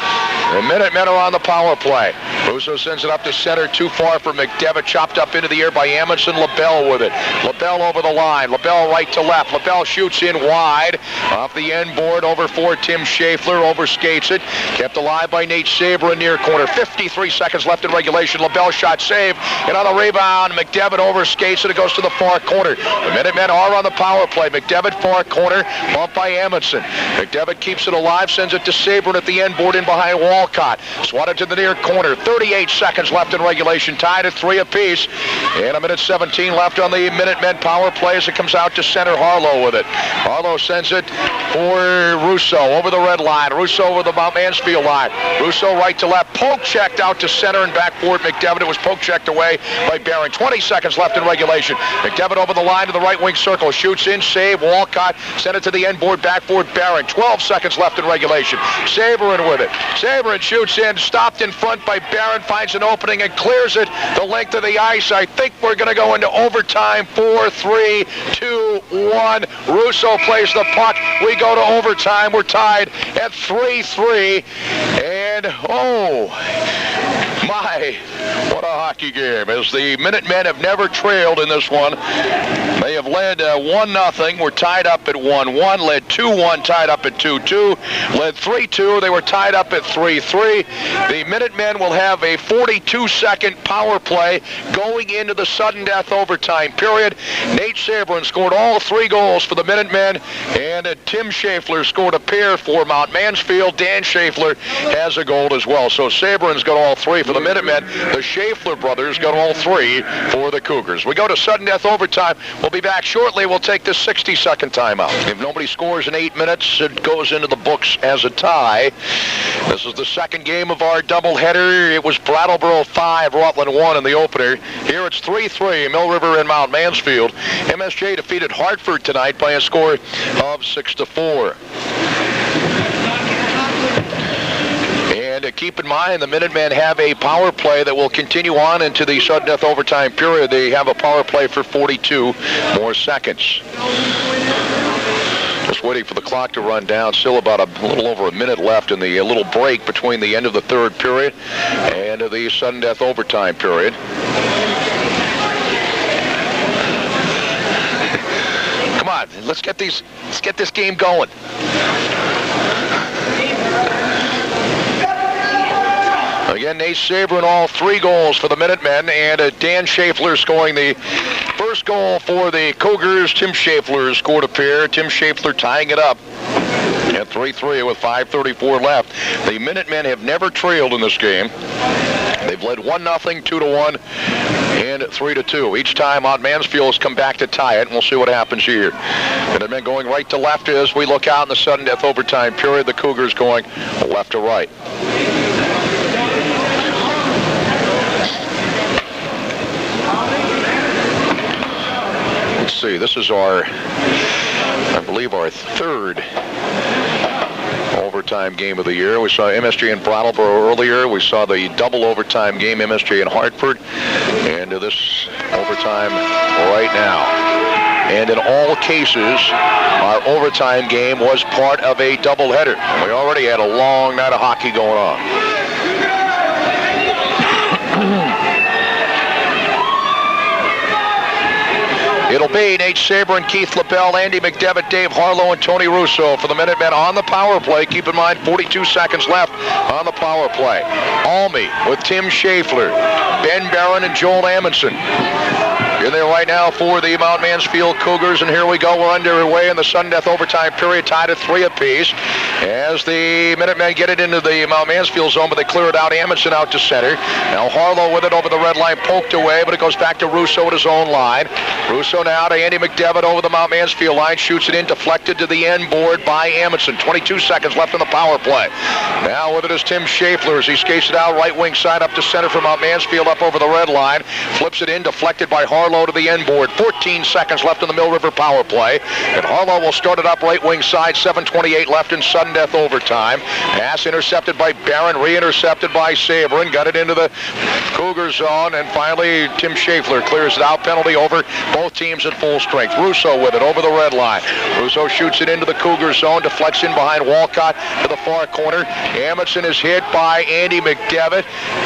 The Minutemen are on the power play. Russo sends it up to center, too far for McDevitt. Chopped up into the air by Amundsen. LaBelle with it. LaBelle over the line. LaBelle right to left. LaBelle shoots in wide. Off the end board over for Tim Schaeffler. Overskates it. Kept alive by Nate Sabrin near corner. 53 seconds left in regulation. LaBelle shot save. And on the rebound, McDevitt overskates and it goes to the far corner. The Minutemen are on the power play. McDevitt far corner. Bumped by Amundsen. McDevitt keeps it alive. Sends it to Sabrin at the end board in behind Walcott. Swatted to the near corner. 38 seconds left in regulation. Tied at 3 apiece. And a minute 17 left on the Minutemen power play as it comes out to center. Harlow with it. Harlow sends it for Russo over the red line. Russo over the Mount Mansfield line. Russo right to left. Poke checked out to center and back forward McDevitt. It was poke checked away by Barron. 20 seconds left in regulation. McDevitt over the line to the right wing circle. Shoots in, save. Walcott sent it to the end board, back forward Barron. 12 seconds left in regulation. Sabrin with it. Sabrin shoots in, stopped in front by Barron, finds an opening and clears it the length of the ice. I think we're going to go into overtime. 4, 3, 2, 1. Russo plays the puck. We go to overtime. We're tied at 3-3. And, oh, my, what a hockey game, as the Minutemen have never trailed in this one. They have led 1-0. We're tied up at 1-1, led 2-1, tied up at 2-2, led 3-2. They were tied up at 3-3. The Minutemen will have a 42-second power play going into the sudden death overtime period. Nate Sabrin scored all 3 goals for the Minutemen, and Tim Schaeffler scored a pair for Mount Mansfield. Dan Schaeffler has a goal as well. So Sabrin's got all 3 for the Minutemen. The Schaeffler brothers got all 3 for the Cougars. We go to sudden death overtime. We'll be back shortly. We'll take this 60-second timeout. If nobody scores in 8 minutes, it goes into the books as a tie. This is the second game of our doubleheader. It was Brattleboro 5, Rutland 1 in the opener. Here it's 3-3, Mill River and Mount Mansfield. MSJ defeated Hartford tonight by a score of 6-4. And keep in mind, the Minutemen have a power play that will continue on into the sudden death overtime period. They have a power play for 42 more seconds. Just waiting for the clock to run down. Still about a little over a minute left in the little break between the end of the third period and the sudden death overtime period. Come on. on. Let's get this game going. Again, Nate Saber in all 3 goals for the Minutemen, and Dan Schaeffler scoring the first goal for the Cougars. Tim Schaeffler scored a pair. Tim Schaeffler tying it up at 3-3 with 5:34 left. The Minutemen have never trailed in this game. They've led 1-0, 2-1, and 3-2. Each time Mount Mansfield has come back to tie it, and we'll see what happens here. Minutemen going right to left as we look out in the sudden death overtime period. The Cougars going left to right. Let's see, this is I believe our 3rd overtime game of the year. We saw MSG in Brattleboro earlier. We saw the double overtime game, MSG in Hartford, and this overtime right now. And in all cases, our overtime game was part of a doubleheader. We already had a long night of hockey going on. It'll be Nate Saber and Keith LaBelle, Andy McDevitt, Dave Harlow, and Tony Russo for the Minutemen on the power play. Keep in mind, 42 seconds left on the power play. Almy with Tim Schaeffler, Ben Barron, and Joel Amundsen. In there right now for the Mount Mansfield Cougars, and here we go. We're underway in the sudden death overtime period, tied at 3 apiece. As the Minutemen get it into the Mount Mansfield zone, but they clear it out. Amundsen out to center. Now Harlow with it over the red line, poked away, but it goes back to Russo at his own line. Russo now to Andy McDevitt over the Mount Mansfield line, shoots it in, deflected to the end board by Amundsen. 22 seconds left on the power play. Now with it is Tim Schaeffler as he skates it out right wing side up to center for Mount Mansfield up over the red line. Flips it in, deflected by Harlow to the end board. 14 seconds left in the Mill River power play. And Harlow will start it up right wing side. 7:28 left in sudden death overtime. Pass intercepted by Barron, re-intercepted by Saber, and got it into the Cougar zone. And finally, Tim Schaeffler clears it out. Penalty over. Both teams at full strength. Russo with it over the red line. Russo shoots it into the Cougar zone. Deflects in behind Walcott to the far corner. Amundsen is hit by Andy McDevitt.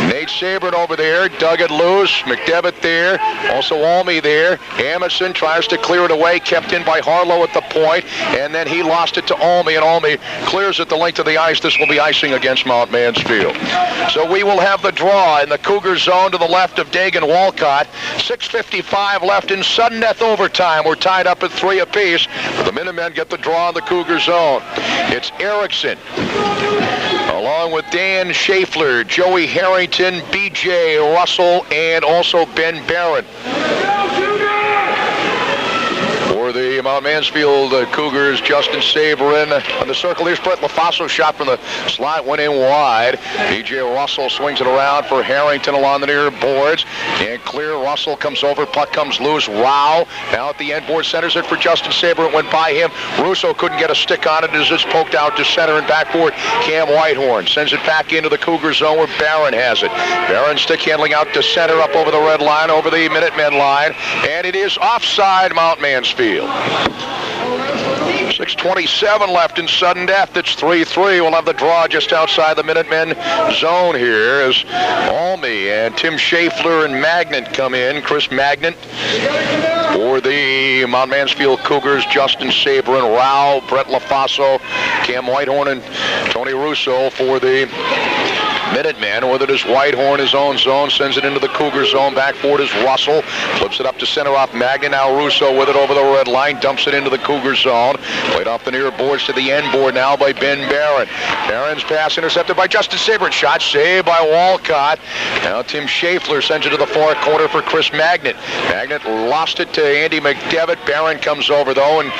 Nate Saber over there. Dug it loose. McDevitt there. Also Almy there. Amundsen tries to clear it away. Kept in by Harlow at the point. And then he lost it to Almy. And Almy clears it the length of the ice. This will be icing against Mount Mansfield. So we will have the draw in the Cougar zone to the left of Dagan Walcott. 6:55 left in sudden death overtime. We're tied up at 3 apiece. The Minutemen get the draw in the Cougar zone. It's Erickson, along with Dan Schaeffler, Joey Harrington, B.J. Russell, and also Ben Barron. For the Mount Mansfield Cougars, Justin Saber in on the circle. Here's Brett LaFaso, shot from the slot, went in wide. B.J. Russell swings it around for Harrington along the near boards. And clear, Russell comes over, puck comes loose. Rao now at the end board, centers it for Justin Saber. It went by him. Russo couldn't get a stick on it as it's poked out to center and backboard. Cam Whitehorn sends it back into the Cougar zone where Barron has it. Barron stick handling out to center up over the red line, over the Minutemen line. And it is offside Mount Mansfield. 6:27 left in sudden death. It's 3-3. We'll have the draw just outside the Minutemen zone here as Almy and Tim Schaeffler and Magnet come in. Chris Magnet for the Mount Mansfield Cougars, Justin Saber and Rao, Brett LaFaso, Cam Whitehorn, and Tony Russo for the Minutemen. With it is Whitehorn, his own zone, sends it into the Cougar zone. Back forward is Russell. Flips it up to center off Magnet. Now Russo with it over the red line. Dumps it into the Cougar zone. Played off the near boards to the end board now by Ben Barron. Barron's pass intercepted by Justin Saber. Shot saved by Walcott. Now Tim Schaeffler sends it to the far corner for Chris Magnet. Magnet lost it to Andy McDevitt. Barron comes over though and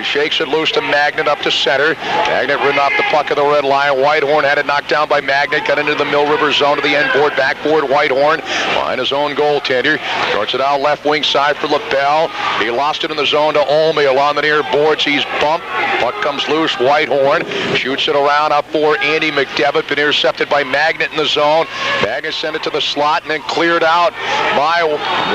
shakes it loose to Magnet up to center. Magnet ridden off the puck of the red line. Whitehorn had it knocked down by Magnet. Got into the Mill River zone to the end board. Backboard Whitehorn behind his own goaltender. Starts it out left wing side for LaBelle. He lost it in the zone to Almy along the near boards. He's bumped Puck comes loose. Whitehorn shoots it around up for Andy McDevitt, but intercepted by Magnet in the zone. Magnet sent it to the slot and then cleared out by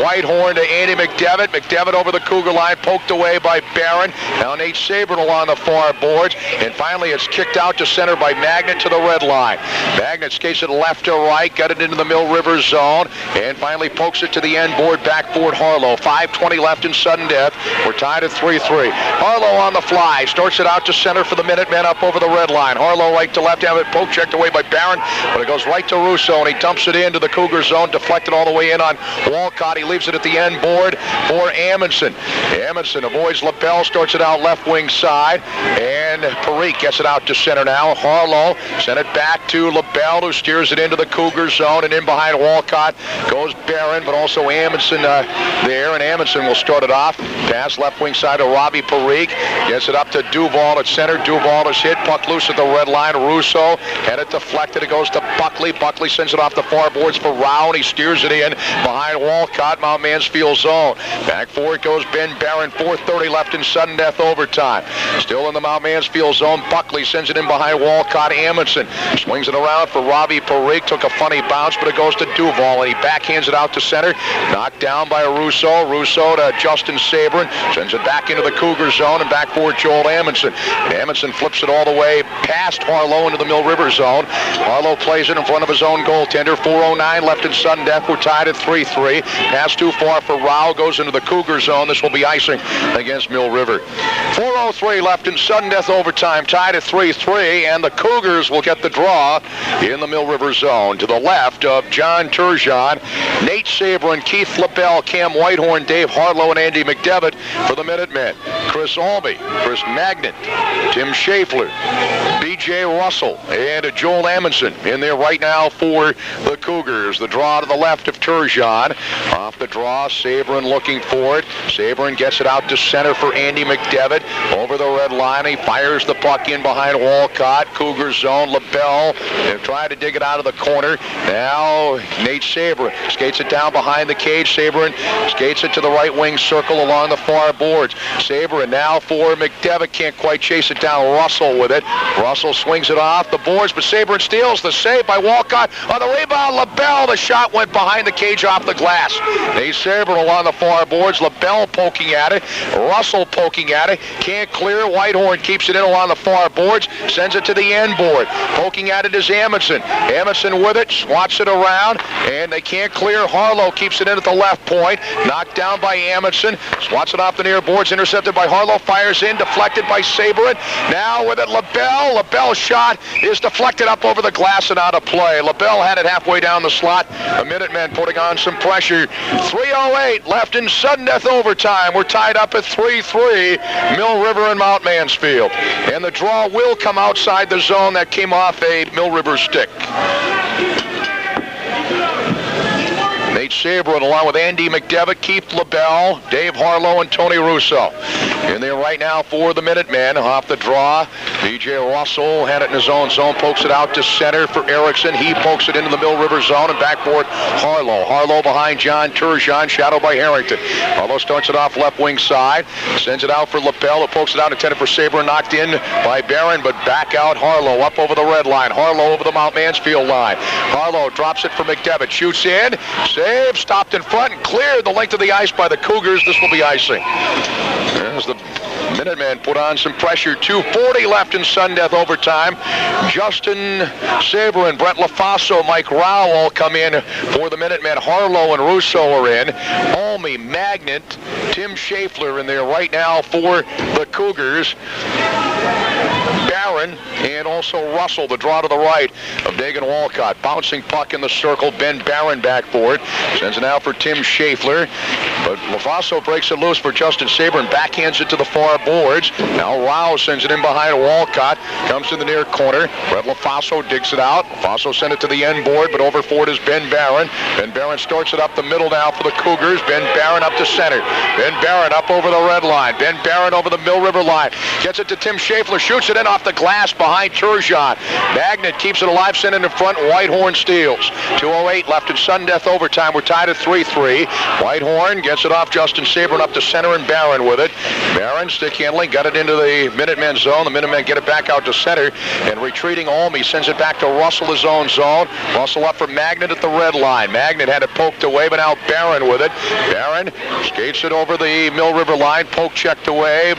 Whitehorn to Andy McDevitt. McDevitt over the Cougar line, poked away by Barron. Now Nate Sabrin along the far boards, and finally it's kicked out to center by Magnet to the red line. Magnet skates it left to right, got it into the Mill River zone, and finally pokes it to the end board, backboard Harlow. 5:20 left in sudden death. We're tied at 3-3. Harlow on the fly, starts it out to center for the Minutemen up over the red line. Harlow right to left, have it poke checked away by Barron, but it goes right to Russo, and he dumps it into the Cougar zone, deflected all the way in on Walcott. He leaves it at the end board for Amundsen. Amundsen avoids LaBelle, starts it out left wing side, and Parikh gets it out to center now. Harlow sent it back to LaBelle, who steers it into the Cougar zone, and in behind Walcott goes Barron, but also Amundsen there, and Amundsen will start it off. Pass left wing side to Robbie Parikh, gets it up to Duval at center. Duval is hit, puck loose at the red line. Russo had it deflected. It goes to Buckley. Buckley sends it off the far boards for Rao, and he steers it in behind Walcott, Mount Mansfield zone. Back for it goes Ben Barron. 4:30 left in sudden death overtime. Still in the Mount Mansfield zone. Buckley sends it in behind Walcott. Amundsen swings it around for Robbie Parikh. Took a funny bounce, but it goes to Duval, and he backhands it out to center. Knocked down by Russo. Russo to Justin Sabrin. Sends it back into the Cougar zone, and back for Joel Amundsen. And Amundsen flips it all the way past Harlow into the Mill River zone. Harlow plays it in front of his own goaltender. 4:09 left in sudden death. We're tied at 3-3. Pass too far for Rao. Goes into the Cougar zone. This will be icing against Mill River. 4:03 left in sudden death overtime. Tied at 3-3, and the Cougars will get the draw in the Mill River zone. To the left of John Turgeon, Nate Sabrin, Keith LaBelle, Cam Whitehorn, Dave Harlow, and Andy McDevitt for the Minutemen. Chris Albee, Chris Magnet, Tim Schaeffler, B.J. Russell, and Joel Amundsen in there right now for the Cougars. The draw to the left of Turgeon. Off the draw, Sabrin looking for it. Sabrin gets it out to center for Andy McDevitt. Over the red line, he fires the puck in behind Walcott. Cougar zone, LaBelle. They've tried to dig it out of the corner. Now Nate Sabrin skates it down behind the cage. Sabrin skates it to the right wing circle along the far boards. Sabrin now for McDevitt. Can't quite chase it down. Russell with it. Russell swings it off the boards, but Sabrin steals the save by Walcott. On the rebound, LaBelle. The shot went behind the cage off the glass. Nate Sabrin along the far boards. LaBelle poking at it. Russell poking at it. Can't clear. Whitehorn keeps it in along the far boards. Sends it to the end board. Poking at it is Amundsen. Amundsen with it. Swats it around, and they can't clear. Harlow keeps it in at the left point. Knocked down by Amundsen. Swats it off the near boards. Intercepted by Harlow. Fires in. Deflected by Sabrin. Now with it, LaBelle. LaBelle's shot is deflected up over the glass and out of play. LaBelle had it halfway down the slot. The Minutemen putting on some pressure. 3:08 left in sudden death overtime. We're tied up at 3-3. Mill River and Mount Mansfield. And the draw will come outside the zone. That came off a Mill River stick. Nate Sabrin along with Andy McDevitt, Keith LaBelle, Dave Harlow, and Tony Russo. In there right now for the Minutemen. Off the draw, B.J. Russell had it in his own zone, pokes it out to center for Erickson. He pokes it into the Mill River zone, and back for it, Harlow. Harlow behind John Turgeon, shadowed by Harrington. Harlow starts it off left wing side, sends it out for LaBelle, who pokes it out, intended for Sabrin, knocked in by Barron, but back out Harlow, up over the red line. Harlow over the Mount Mansfield line. Harlow drops it for McDevitt, shoots in, save, stopped in front, and cleared the length of the ice by the Cougars. This will be icing. There's the Minutemen put on some pressure. 2:40 left in sudden death overtime. Justin Sabrin, Brett LaFaso, Mike Rao all come in for the Minutemen. Harlow and Russo are in. Almy, Magnet, Tim Schaeffler in there right now for the Cougars. Barron and also Russell, the draw to the right of Dagan Walcott. Bouncing puck in the circle. Ben Barron back for it. Sends it out for Tim Schaeffler. But LaFaso breaks it loose for Justin Sabrin. Backhands it to the far boards. Now Rao sends it in behind Walcott. Comes to the near corner. Brett LaFaso digs it out. LaFaso sent it to the end board, but over for it is Ben Barron. Ben Barron starts it up the middle now for the Cougars. Ben Barron up to center. Ben Barron up over the red line. Ben Barron over the Mill River line. Gets it to Tim Schaeffler. Shoots it in off the the glass behind Turgeon. Magnet keeps it alive, sending in front. Whitehorn steals. 2:08 left in sudden death overtime. We're tied at 3-3. Whitehorn gets it off Justin Sabrin up to center, and Barron with it. Barron stick handling, got it into the Minutemen zone. The Minutemen get it back out to center, and retreating Olney sends it back to Russell, his own zone. Russell up for Magnet at the red line. Magnet had it poked away, but now Barron with it. Barron skates it over the Mill River line. Poke checked away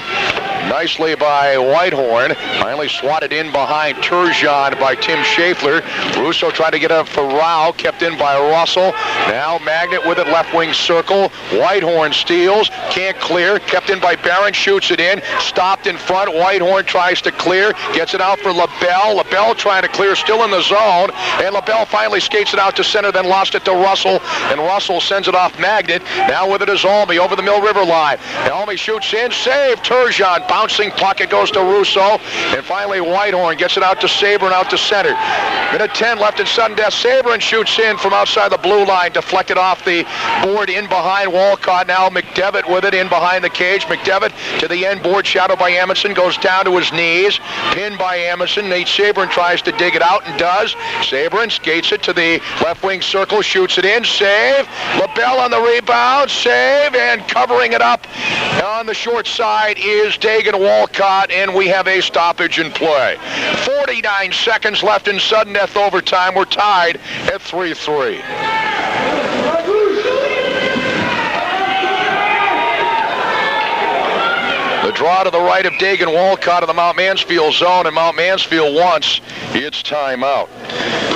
nicely by Whitehorn. Finally swatted in behind Turgeon by Tim Schaeffler. Russo tried to get up for Rao, kept in by Russell. Now Magnet with it, left wing circle. Whitehorn steals, can't clear, kept in by Barron, shoots it in, stopped in front. Whitehorn tries to clear, gets it out for LaBelle. LaBelle trying to clear, still in the zone, and LaBelle finally skates it out to center, then lost it to Russell, and Russell sends it off Magnet. Now with it is Olney over the Mill River line. Olney shoots in, save Turgeon, bouncing puck, it goes to Russo, and finally Whitehorn gets it out to Sabrin, out to center. Minute 10 left in sudden death. Sabrin shoots in from outside the blue line, deflected off the board in behind Walcott. Now McDevitt with it in behind the cage. McDevitt to the end board, shadowed by Amundsen, goes down to his knees, pinned by Amundsen. Nate Sabrin tries to dig it out and does. Sabrin skates it to the left wing circle, shoots it in, save. LaBelle on the rebound, save, and covering it up on the short side is Dagan Walcott, and we have a stoppage in play. 49 seconds left in sudden death overtime. We're tied at 3-3. The draw to the right of Dagan Walcott in the Mount Mansfield zone, and Mount Mansfield wants its timeout.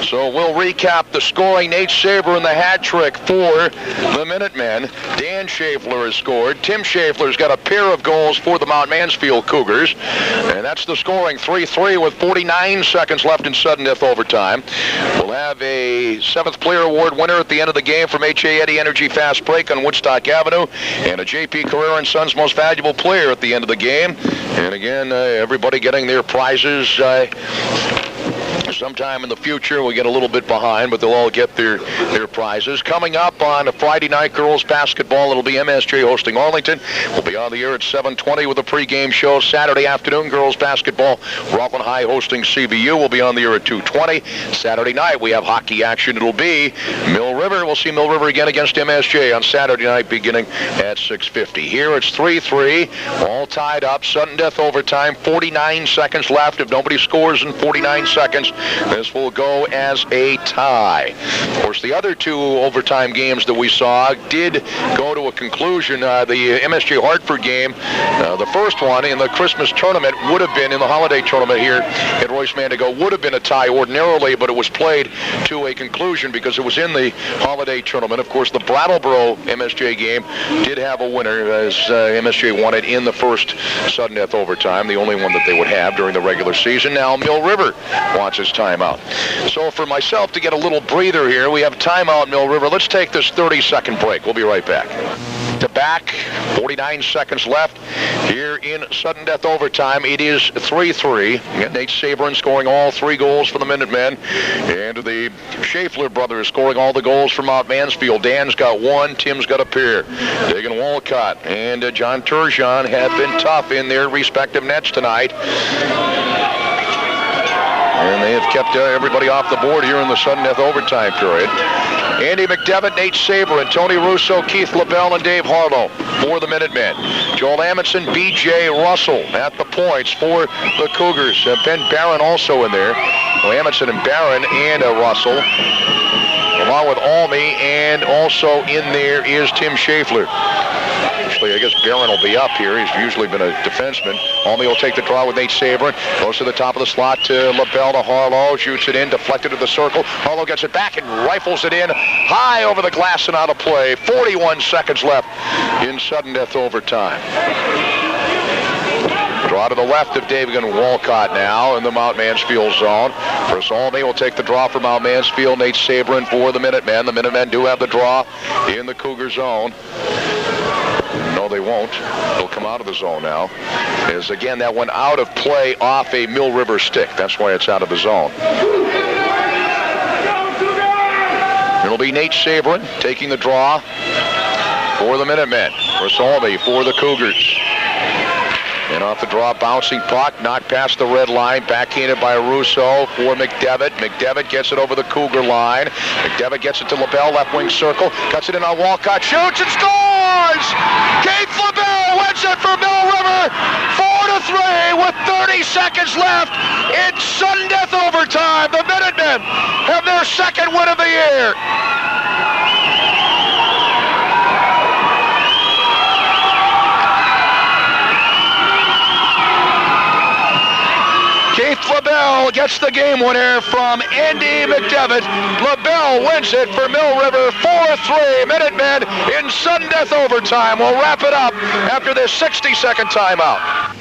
So we'll recap the scoring. Nate Saber in the hat trick for the Minutemen. Dan Schaeffler has scored. Tim Schaeffler's got a pair of goals for the Mount Mansfield Cougars. And that's the scoring, 3-3 with 49 seconds left in sudden death overtime. We'll have a 7th Player Award winner at the end of the game from H.A. Eddy Energy Fast Break on Woodstock Avenue, and a J.P. Carrera & Sons Most Valuable Player at the end of the game. And again, everybody getting their prizes sometime in the future. We get a little bit behind, but they'll all get their prizes. Coming up on a Friday night, girls basketball, it'll be MSJ hosting Arlington. We'll be on the air at 7:20 with a pregame show. Saturday afternoon, girls basketball, Rockland High hosting CVU. We'll be on the air at 2:20. Saturday night, we have hockey action. It'll be Mill River. We'll see Mill River again against MSJ on Saturday night beginning at 6:50. Here it's 3-3, all tied up. Sudden death overtime, 49 seconds left. If nobody scores in 49 seconds, this will go as a tie. Of course, the other two overtime games that we saw did go to a conclusion. The MSJ Hartford game, the first one in the Christmas tournament, would have been in the holiday tournament here at Royce Mandego, would have been a tie ordinarily, but it was played to a conclusion because it was in the holiday tournament. Of course, the Brattleboro MSJ game did have a winner, as MSJ won it in the first sudden death overtime, the only one that they would have during the regular season. Now Mill River wants its timeout. So for myself to get a little breather here, we have timeout Mill River. Let's take this 30-second break. We'll be right back. To back, 49 seconds left here in sudden death overtime. It is 3-3. Nate Sabrin scoring all 3 goals for the Minutemen, and the Schaeffler brothers scoring all the goals for Mount Mansfield. Dan's got 1, Tim's got a pair. Dagan Walcott and John Turgeon have been tough in their respective nets tonight. And they have kept everybody off the board here in the sudden death overtime period. Andy McDevitt, Nate Saber, and Tony Russo, Keith LaBelle, and Dave Harlow for the Minutemen. Joel Amundsen, B.J. Russell at the points for the Cougars. Ben Barron also in there. Amundsen and Barron and Russell, along with Olney, and also in there is Tim Schaeffler. Actually, I guess Barron will be up here. He's usually been a defenseman. Olney will take the draw with Nate Sabrin. Goes to the top of the slot to LaBelle, to Harlow. Shoots it in, deflected to the circle. Harlow gets it back and rifles it in high over the glass and out of play. 41 seconds left in sudden death overtime. Draw to the left of Dagan Walcott now in the Mount Mansfield zone. Chris Olney will take the draw for Mount Mansfield. Nate Sabrin for the Minutemen. The Minutemen do have the draw in the Cougar zone. No, they won't. They'll come out of the zone now. As again, that went out of play off a Mill River stick. That's why it's out of the zone. It'll be Nate Sabrin taking the draw for the Minutemen. Chris Olney for the Cougars. And off the draw, bouncing puck, not past the red line, backhanded by Russo for McDevitt. McDevitt gets it over the Cougar line. McDevitt gets it to LaBelle, left wing circle, cuts it in on Walcott, shoots and scores! Keith LaBelle wins it for Mill River, 4-3 with 30 seconds left in sudden death overtime. The Minutemen have their second win of the year. Keith LaBelle gets the game winner from Andy McDevitt. LaBelle wins it for Mill River, 4-3. Minutemen in sudden death overtime. We'll wrap it up after this 60-second timeout.